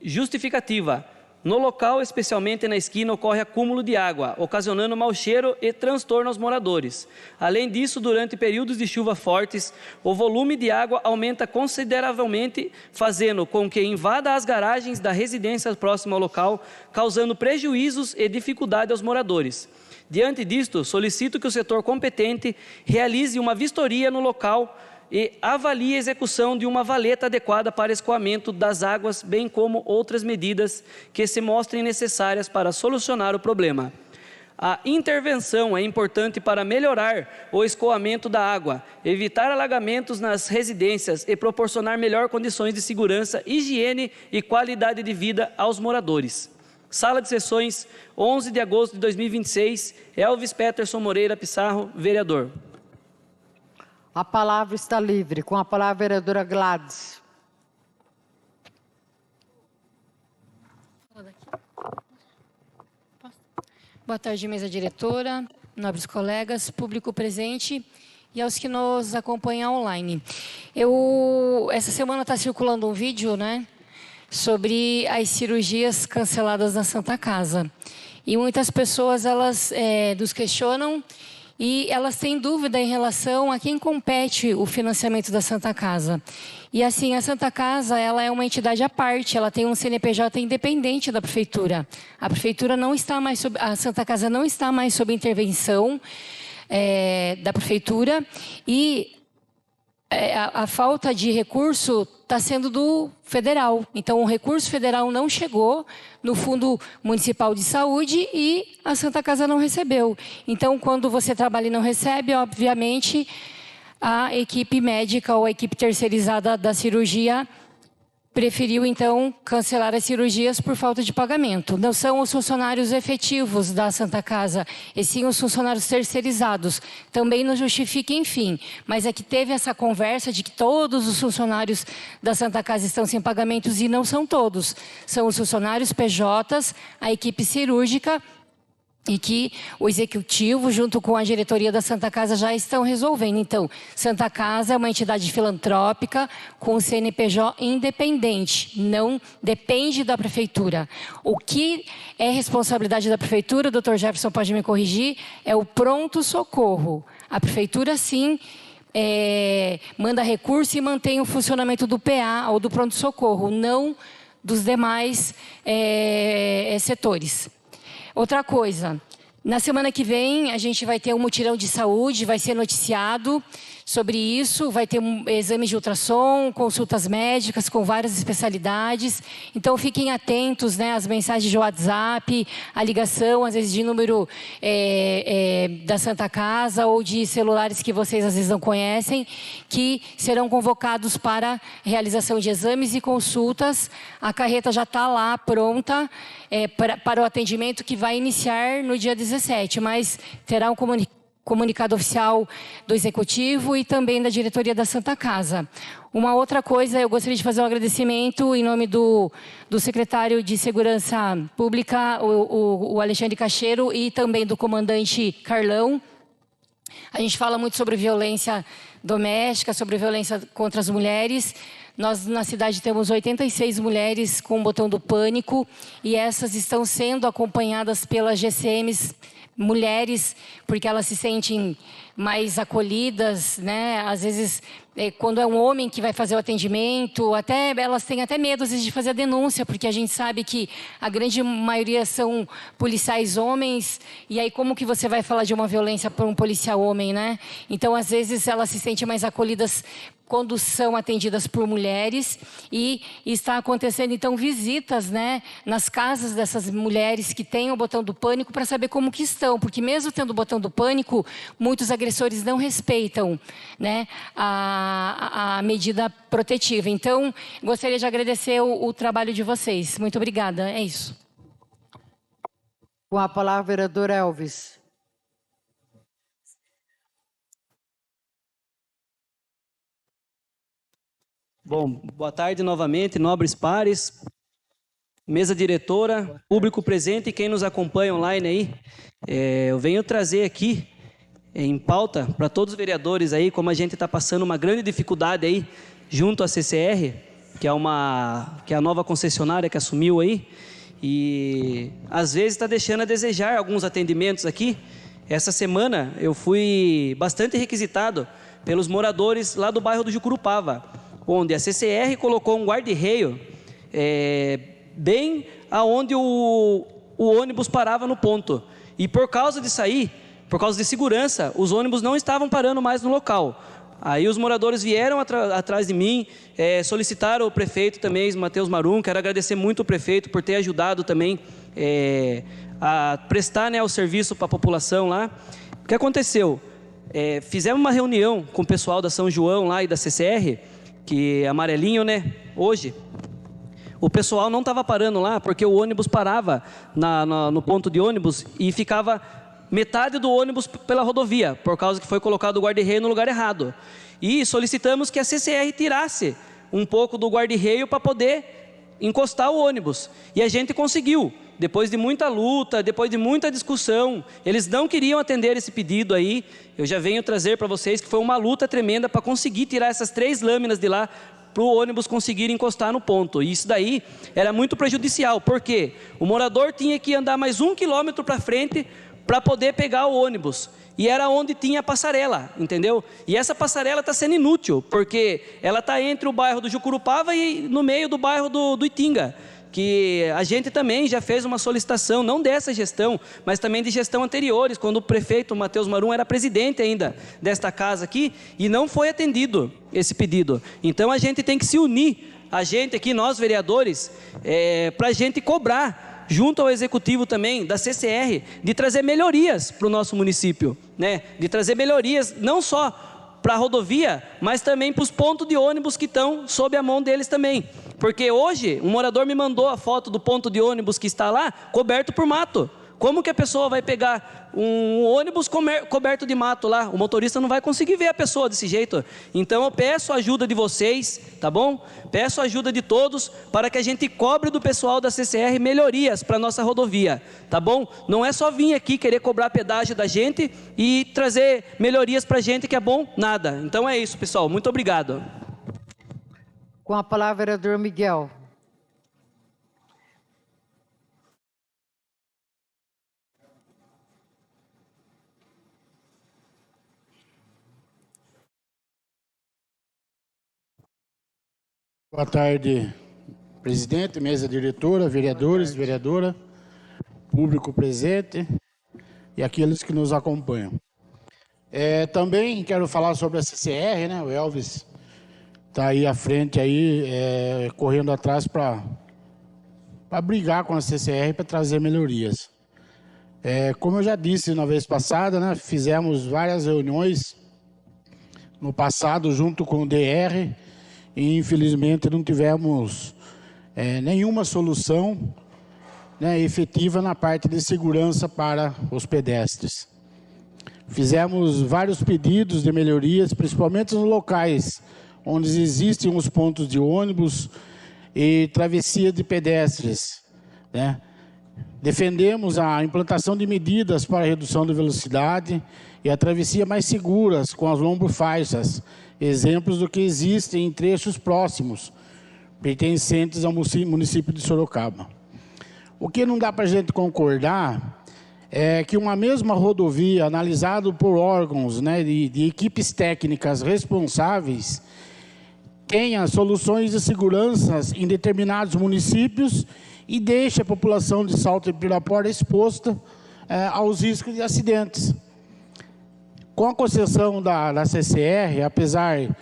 Justificativa. No local, especialmente na esquina, ocorre acúmulo de água, ocasionando mau cheiro e transtorno aos moradores. Além disso, durante períodos de chuva fortes, o volume de água aumenta consideravelmente, fazendo com que invada as garagens da residência próxima ao local, causando prejuízos e dificuldade aos moradores. Diante disto, solicito que o setor competente realize uma vistoria no local e avalie a execução de uma valeta adequada para escoamento das águas, bem como outras medidas que se mostrem necessárias para solucionar o problema. A intervenção é importante para melhorar o escoamento da água, evitar alagamentos nas residências e proporcionar melhores condições de segurança, higiene e qualidade de vida aos moradores. Sala de Sessões, 11 de agosto de 2026, Elvis Peterson Moreira Pissarro, vereador.
A palavra está livre. Com a palavra, a vereadora Gladys.
Boa tarde, mesa diretora, nobres colegas, público presente e aos que nos acompanham online. Essa semana está circulando um vídeo, sobre as cirurgias canceladas na Santa Casa. E muitas pessoas, elas nos questionam e elas têm dúvida em relação a quem compete o financiamento da Santa Casa. E assim, a Santa Casa, ela é uma entidade à parte, ela tem um CNPJ independente da Prefeitura. A Prefeitura não está mais sob, a Santa Casa não está mais sob intervenção da Prefeitura e a falta de recurso está sendo do federal. Então, o recurso federal não chegou no Fundo Municipal de Saúde e a Santa Casa não recebeu. Então, quando você trabalha e não recebe, obviamente, a equipe médica ou a equipe terceirizada da cirurgia preferiu, então, cancelar as cirurgias por falta de pagamento. Não são os funcionários efetivos da Santa Casa, e sim os funcionários terceirizados. Também não justifica, enfim, mas é que teve essa conversa de que todos os funcionários da Santa Casa estão sem pagamentos, e não são todos. São os funcionários PJs, a equipe cirúrgica, e que o executivo, junto com a diretoria da Santa Casa, já estão resolvendo. Então, Santa Casa é uma entidade filantrópica com o CNPJ independente, não depende da Prefeitura. O que é responsabilidade da Prefeitura, o doutor Jefferson pode me corrigir, é o pronto-socorro. A Prefeitura, sim, manda recurso e mantém o funcionamento do PA ou do pronto-socorro, não dos demais setores. Outra coisa, na semana que vem a gente vai ter um mutirão de saúde, vai ser noticiado sobre isso, vai ter exames de ultrassom, consultas médicas com várias especialidades. Então fiquem atentos, às mensagens de WhatsApp, a ligação, às vezes de número da Santa Casa ou de celulares que vocês às vezes não conhecem, que serão convocados para realização de exames e consultas. A carreta já está lá pronta para o atendimento que vai iniciar no dia 17, mas terá um comunicado oficial do Executivo e também da diretoria da Santa Casa. Uma outra coisa, eu gostaria de fazer um agradecimento em nome do secretário de Segurança Pública, o Alexandre Cacheiro, e também do comandante Carlão. A gente fala muito sobre violência doméstica, sobre violência contra as mulheres. Nós, na cidade, temos 86 mulheres com o botão do pânico e essas estão sendo acompanhadas pelas GCMs mulheres, porque elas se sentem mais acolhidas, né? Às vezes, quando é um homem que vai fazer o atendimento, elas têm até medo, às vezes, de fazer a denúncia, porque a gente sabe que a grande maioria são policiais homens, e aí como que você vai falar de uma violência por um policial homem, né? Então, às vezes, elas se sentem mais acolhidas quando são atendidas por mulheres, e está acontecendo, então, visitas, né, nas casas dessas mulheres que têm o botão do pânico para saber como que estão, porque mesmo tendo o botão do pânico, muitos agressores não respeitam, né, a medida protetiva. Então, gostaria de agradecer o trabalho de vocês. Muito obrigada, é isso.
Com a palavra, vereador Elvis.
Bom, boa tarde novamente, nobres pares, mesa diretora, público presente e quem nos acompanha online aí. Eu venho trazer aqui em pauta para todos os vereadores aí, como a gente está passando uma grande dificuldade aí junto à CCR, que é a nova concessionária que assumiu aí, e às vezes está deixando a desejar alguns atendimentos aqui. Essa semana eu fui bastante requisitado pelos moradores lá do bairro do Jucurupava, onde a CCR colocou um guarda-reio bem aonde o ônibus parava no ponto. E por causa disso aí, por causa de segurança, os ônibus não estavam parando mais no local. Aí os moradores vieram atrás de mim, solicitaram o prefeito também, Matheus Marum. Quero agradecer muito o prefeito por ter ajudado também a prestar, né, o serviço para a população lá. O que aconteceu? Fizemos uma reunião com o pessoal da São João lá e da CCR, que é amarelinho, né? Hoje, o pessoal não estava parando lá, porque o ônibus parava no ponto de ônibus e ficava metade do ônibus pela rodovia, por causa que foi colocado o guarda-reio no lugar errado. E solicitamos que a CCR tirasse um pouco do guarda-reio para poder encostar o ônibus. E a gente conseguiu. Depois de muita luta, depois de muita discussão, eles não queriam atender esse pedido aí. Eu já venho trazer para vocês que foi uma luta tremenda para conseguir tirar essas 3 lâminas de lá para o ônibus conseguir encostar no ponto. E isso daí era muito prejudicial, porque o morador tinha que andar mais 1 quilômetro para frente para poder pegar o ônibus. E era onde tinha a passarela, entendeu? E essa passarela está sendo inútil, porque ela está entre o bairro do Jucurupava e no meio do bairro do Itinga, que a gente também já fez uma solicitação, não dessa gestão, mas também de gestão anteriores, quando o prefeito Matheus Marum era presidente ainda desta casa aqui, e não foi atendido esse pedido. Então a gente tem que se unir, a gente aqui, nós vereadores, para a gente cobrar, junto ao executivo também, da CCR, de trazer melhorias para o nosso município, né? De trazer melhorias, não só para a rodovia, mas também para os pontos de ônibus que estão sob a mão deles também. Porque hoje, um morador me mandou a foto do ponto de ônibus que está lá, coberto por mato. Como que a pessoa vai pegar um ônibus coberto de mato lá? O motorista não vai conseguir ver a pessoa desse jeito. Então eu peço a ajuda de vocês, tá bom? Peço a ajuda de todos para que a gente cobre do pessoal da CCR melhorias para a nossa rodovia, tá bom? Não é só vir aqui querer cobrar pedágio da gente e trazer melhorias para a gente que é bom, nada. Então é isso, pessoal. Muito obrigado.
Com a palavra, vereador Miguel.
Boa tarde, presidente, mesa diretora, vereadores, vereadora, público presente e aqueles que nos acompanham. Também quero falar sobre a CCR, né? O Elvis está aí à frente, aí, correndo atrás para brigar com a CCR para trazer melhorias. Como eu já disse na vez passada, né? Fizemos várias reuniões no passado junto com o DR, e infelizmente não tivemos nenhuma solução, né, efetiva na parte de segurança para os pedestres. Fizemos vários pedidos de melhorias, principalmente nos locais onde existem os pontos de ônibus e travessia de pedestres, né? Defendemos a implantação de medidas para a redução da velocidade e a travessia mais seguras com as lombofaixas, exemplos do que existem em trechos próximos, pertencentes ao município de Sorocaba. O que não dá para a gente concordar é que uma mesma rodovia, analisada por órgãos, né, de equipes técnicas responsáveis, tenha soluções de segurança em determinados municípios e deixe a população de Salto de Pirapora exposta aos riscos de acidentes. Com a concessão da CCR, apesar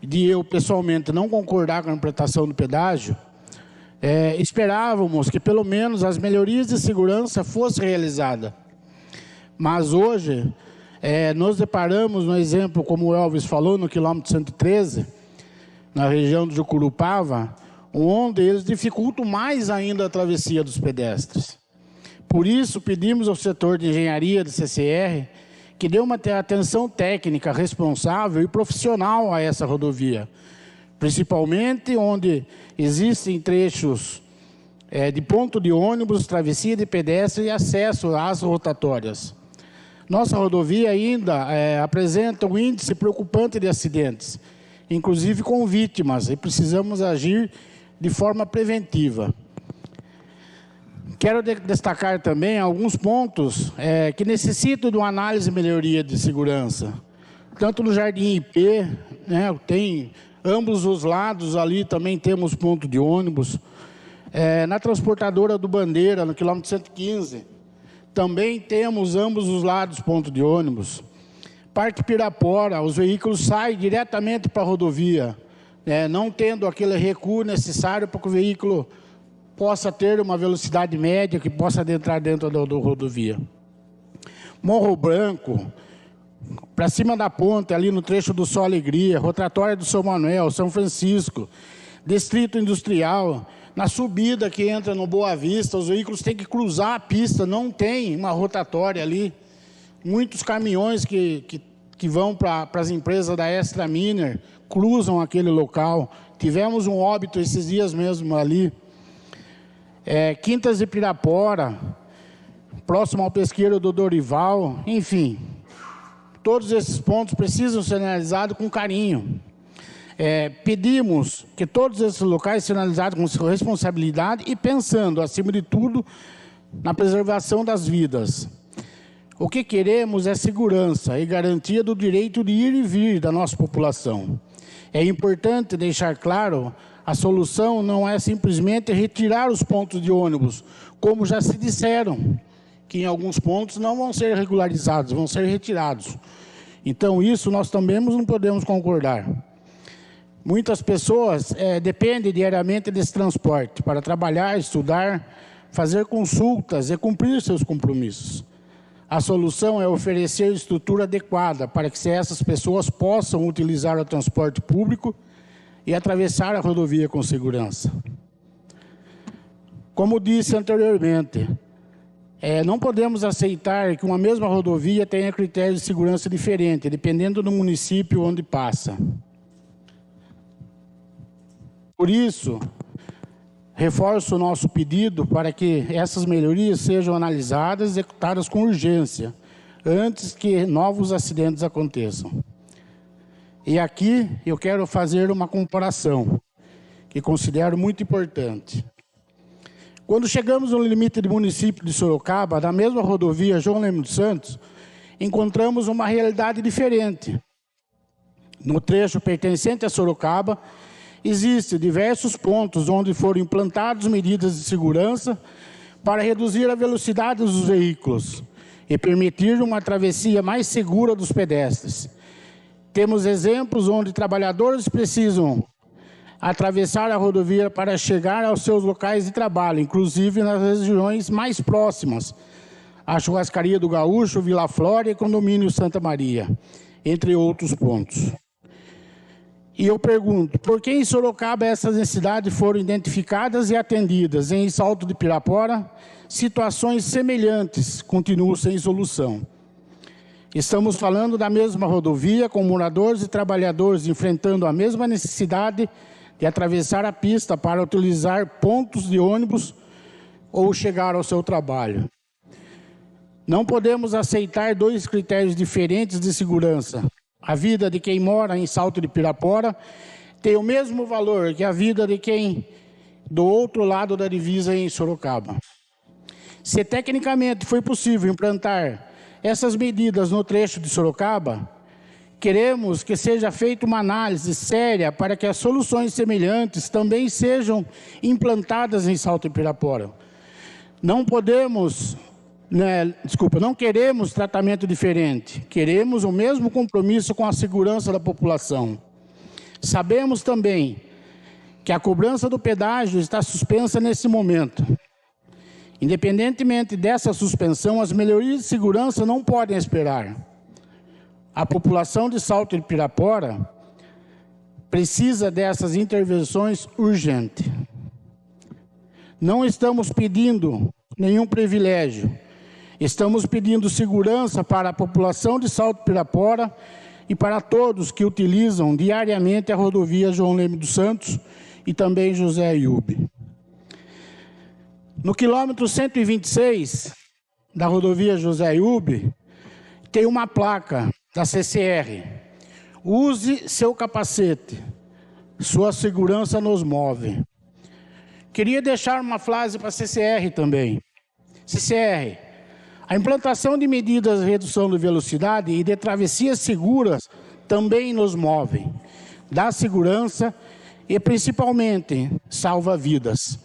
de eu pessoalmente não concordar com a implantação do pedágio, esperávamos que pelo menos as melhorias de segurança fossem realizadas. Mas hoje, nos deparamos no exemplo, como o Elvis falou, no quilômetro 113, na região de Jucurupava, onde eles dificultam mais ainda a travessia dos pedestres. Por isso, pedimos ao setor de engenharia do CCR que dê uma atenção técnica responsável e profissional a essa rodovia, principalmente onde existem trechos de ponto de ônibus, travessia de pedestre e acesso às rotatórias. Nossa rodovia ainda apresenta um índice preocupante de acidentes, inclusive com vítimas, e precisamos agir de forma preventiva. Quero destacar também alguns pontos que necessitam de uma análise e melhoria de segurança. Tanto no Jardim IP, né, tem ambos os lados ali, também temos ponto de ônibus. Na transportadora do Bandeira, no quilômetro 115, também temos ambos os lados ponto de ônibus. Parque Pirapora, os veículos saem diretamente para a rodovia, não tendo aquele recuo necessário para que o veículo possa ter uma velocidade média, que possa adentrar dentro da rodovia. Morro Branco, para cima da ponte, ali no trecho do Sol Alegria, rotatória do São Manuel, São Francisco, Distrito Industrial, na subida que entra no Boa Vista, os veículos têm que cruzar a pista, não tem uma rotatória ali. Muitos caminhões que vão para as empresas da Extra Miner cruzam aquele local. Tivemos um óbito esses dias mesmo ali. Quintas de Pirapora, próximo ao pesqueiro do Dorival, enfim. Todos esses pontos precisam ser analisados com carinho. Pedimos que todos esses locais sejam analisados com responsabilidade e pensando, acima de tudo, na preservação das vidas. O que queremos é segurança e garantia do direito de ir e vir da nossa população. É importante deixar claro, a solução não é simplesmente retirar os pontos de ônibus, como já se disseram, que em alguns pontos não vão ser regularizados, vão ser retirados. Então, isso nós também não podemos concordar. Muitas pessoas dependem diariamente desse transporte para trabalhar, estudar, fazer consultas e cumprir seus compromissos. A solução é oferecer estrutura adequada para que essas pessoas possam utilizar o transporte público e atravessar a rodovia com segurança. Como disse anteriormente, não podemos aceitar que uma mesma rodovia tenha critérios de segurança diferentes, dependendo do município onde passa. Por isso, reforço o nosso pedido para que essas melhorias sejam analisadas e executadas com urgência, antes que novos acidentes aconteçam. E aqui eu quero fazer uma comparação, que considero muito importante. Quando chegamos no limite do município de Sorocaba, na mesma rodovia João Lemos dos Santos, encontramos uma realidade diferente. No trecho pertencente a Sorocaba, existem diversos pontos onde foram implantadas medidas de segurança para reduzir a velocidade dos veículos e permitir uma travessia mais segura dos pedestres. Temos exemplos onde trabalhadores precisam atravessar a rodovia para chegar aos seus locais de trabalho, inclusive nas regiões mais próximas, a Churrascaria do Gaúcho, Vila Flora e Condomínio Santa Maria, entre outros pontos. E eu pergunto, por que em Sorocaba essas necessidades foram identificadas e atendidas? Em Salto de Pirapora, situações semelhantes continuam sem solução. Estamos falando da mesma rodovia, com moradores e trabalhadores enfrentando a mesma necessidade de atravessar a pista para utilizar pontos de ônibus ou chegar ao seu trabalho. Não podemos aceitar dois critérios diferentes de segurança. A vida de quem mora em Salto de Pirapora tem o mesmo valor que a vida de quem do outro lado da divisa em Sorocaba. Se tecnicamente foi possível implantar essas medidas no trecho de Sorocaba, queremos que seja feita uma análise séria para que as soluções semelhantes também sejam implantadas em Salto de Pirapora. Não queremos tratamento diferente, queremos o mesmo compromisso com a segurança da população. Sabemos também que a cobrança do pedágio está suspensa nesse momento. Independentemente dessa suspensão, as melhorias de segurança não podem esperar. A população de Salto de Pirapora precisa dessas intervenções urgentes. Não estamos pedindo nenhum privilégio. Estamos pedindo segurança para a população de Salto de Pirapora e para todos que utilizam diariamente a rodovia João Leme dos Santos e também José Ayub. No quilômetro 126 da rodovia José Ayub, tem uma placa da CCR. Use seu capacete, sua segurança nos move. Queria deixar uma frase para a CCR também. CCR, a implantação de medidas de redução de velocidade e de travessias seguras também nos move. Dá segurança e, principalmente, salva vidas.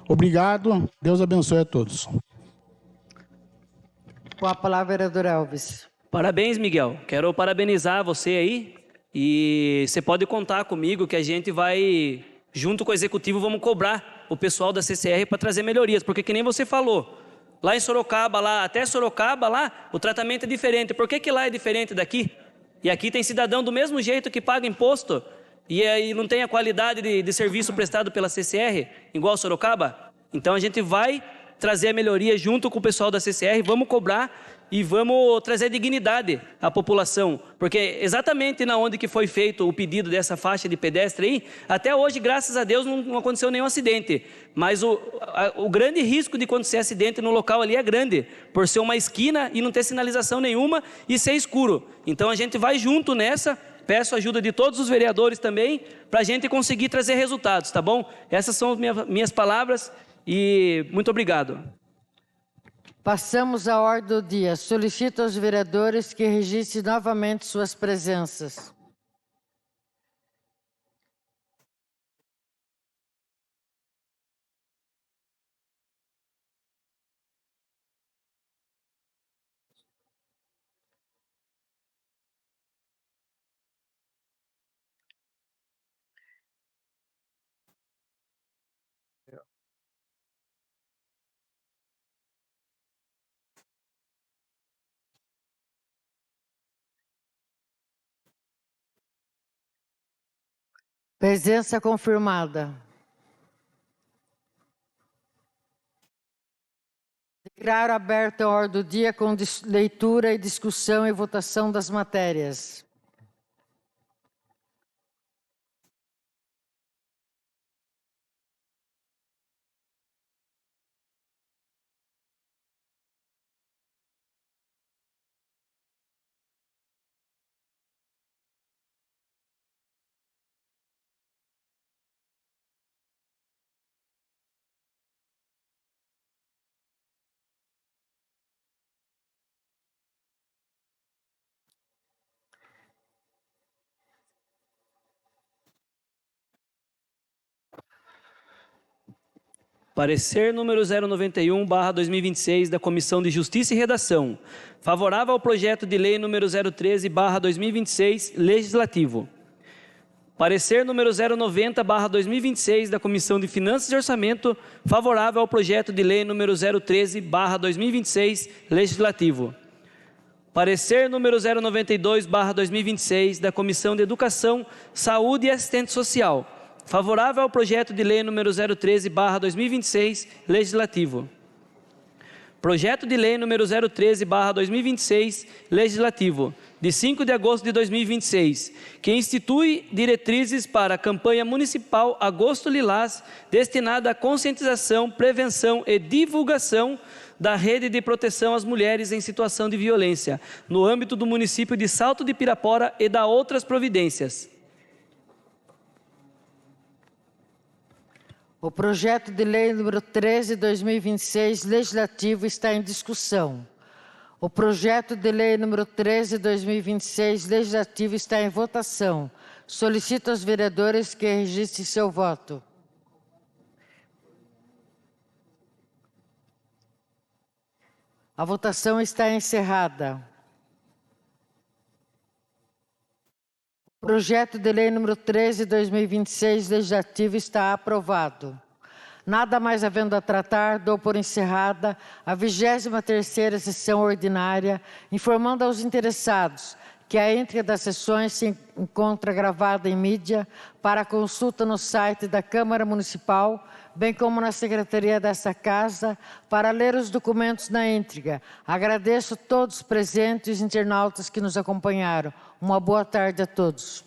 Obrigado, Deus abençoe a todos.
Com a palavra, vereador Elvis.
Parabéns, Miguel. Quero parabenizar você aí. E você pode contar comigo que a gente vai, junto com o executivo, vamos cobrar o pessoal da CCR para trazer melhorias. Porque que nem você falou, lá em Sorocaba, até Sorocaba, o tratamento é diferente. Por que lá é diferente daqui? E aqui tem cidadão do mesmo jeito que paga imposto e aí não tem a qualidade de serviço prestado pela CCR, igual Sorocaba. Então a gente vai trazer a melhoria junto com o pessoal da CCR, vamos cobrar e vamos trazer dignidade à população. Porque exatamente na onde que foi feito o pedido dessa faixa de pedestre aí, até hoje, graças a Deus, não aconteceu nenhum acidente. Mas o grande risco de acontecer acidente no local ali é grande, por ser uma esquina e não ter sinalização nenhuma e ser escuro. Então a gente vai junto nessa. Peço a ajuda de todos os vereadores também, para a gente conseguir trazer resultados, tá bom? Essas são minhas palavras e muito obrigado.
Passamos à ordem do dia. Solicito aos vereadores que registrem novamente suas presenças. Presença confirmada. Declaro aberta a ordem do dia com leitura e discussão e votação das matérias.
Parecer número 091/2026 da Comissão de Justiça e Redação. Favorável ao projeto de lei número 013/2026, legislativo. Parecer número 090/2026 da Comissão de Finanças e Orçamento. Favorável ao projeto de lei número 013/2026, legislativo. Parecer número 092/2026 da Comissão de Educação, Saúde e Assistente Social. Favorável ao projeto de lei número 013/2026, legislativo. Projeto de Lei número 013/2026, Legislativo, de 5 de agosto de 2026, que institui diretrizes para a campanha municipal Agosto Lilás, destinada à conscientização, prevenção e divulgação da rede de proteção às mulheres em situação de violência, no âmbito do município de Salto de Pirapora e da outras providências.
O projeto de lei número 13/2026, legislativo, está em discussão. O projeto de lei número 13/2026, legislativo, está em votação. Solicito aos vereadores que registrem seu voto. A votação está encerrada. O projeto de lei número 13/2026, legislativo, está aprovado. Nada mais havendo a tratar, dou por encerrada a 23ª sessão ordinária, informando aos interessados que a íntegra das sessões se encontra gravada em mídia para consulta no site da Câmara Municipal, bem como na Secretaria desta Casa, para ler os documentos na íntegra. Agradeço a todos os presentes e os internautas que nos acompanharam. Uma boa tarde a todos.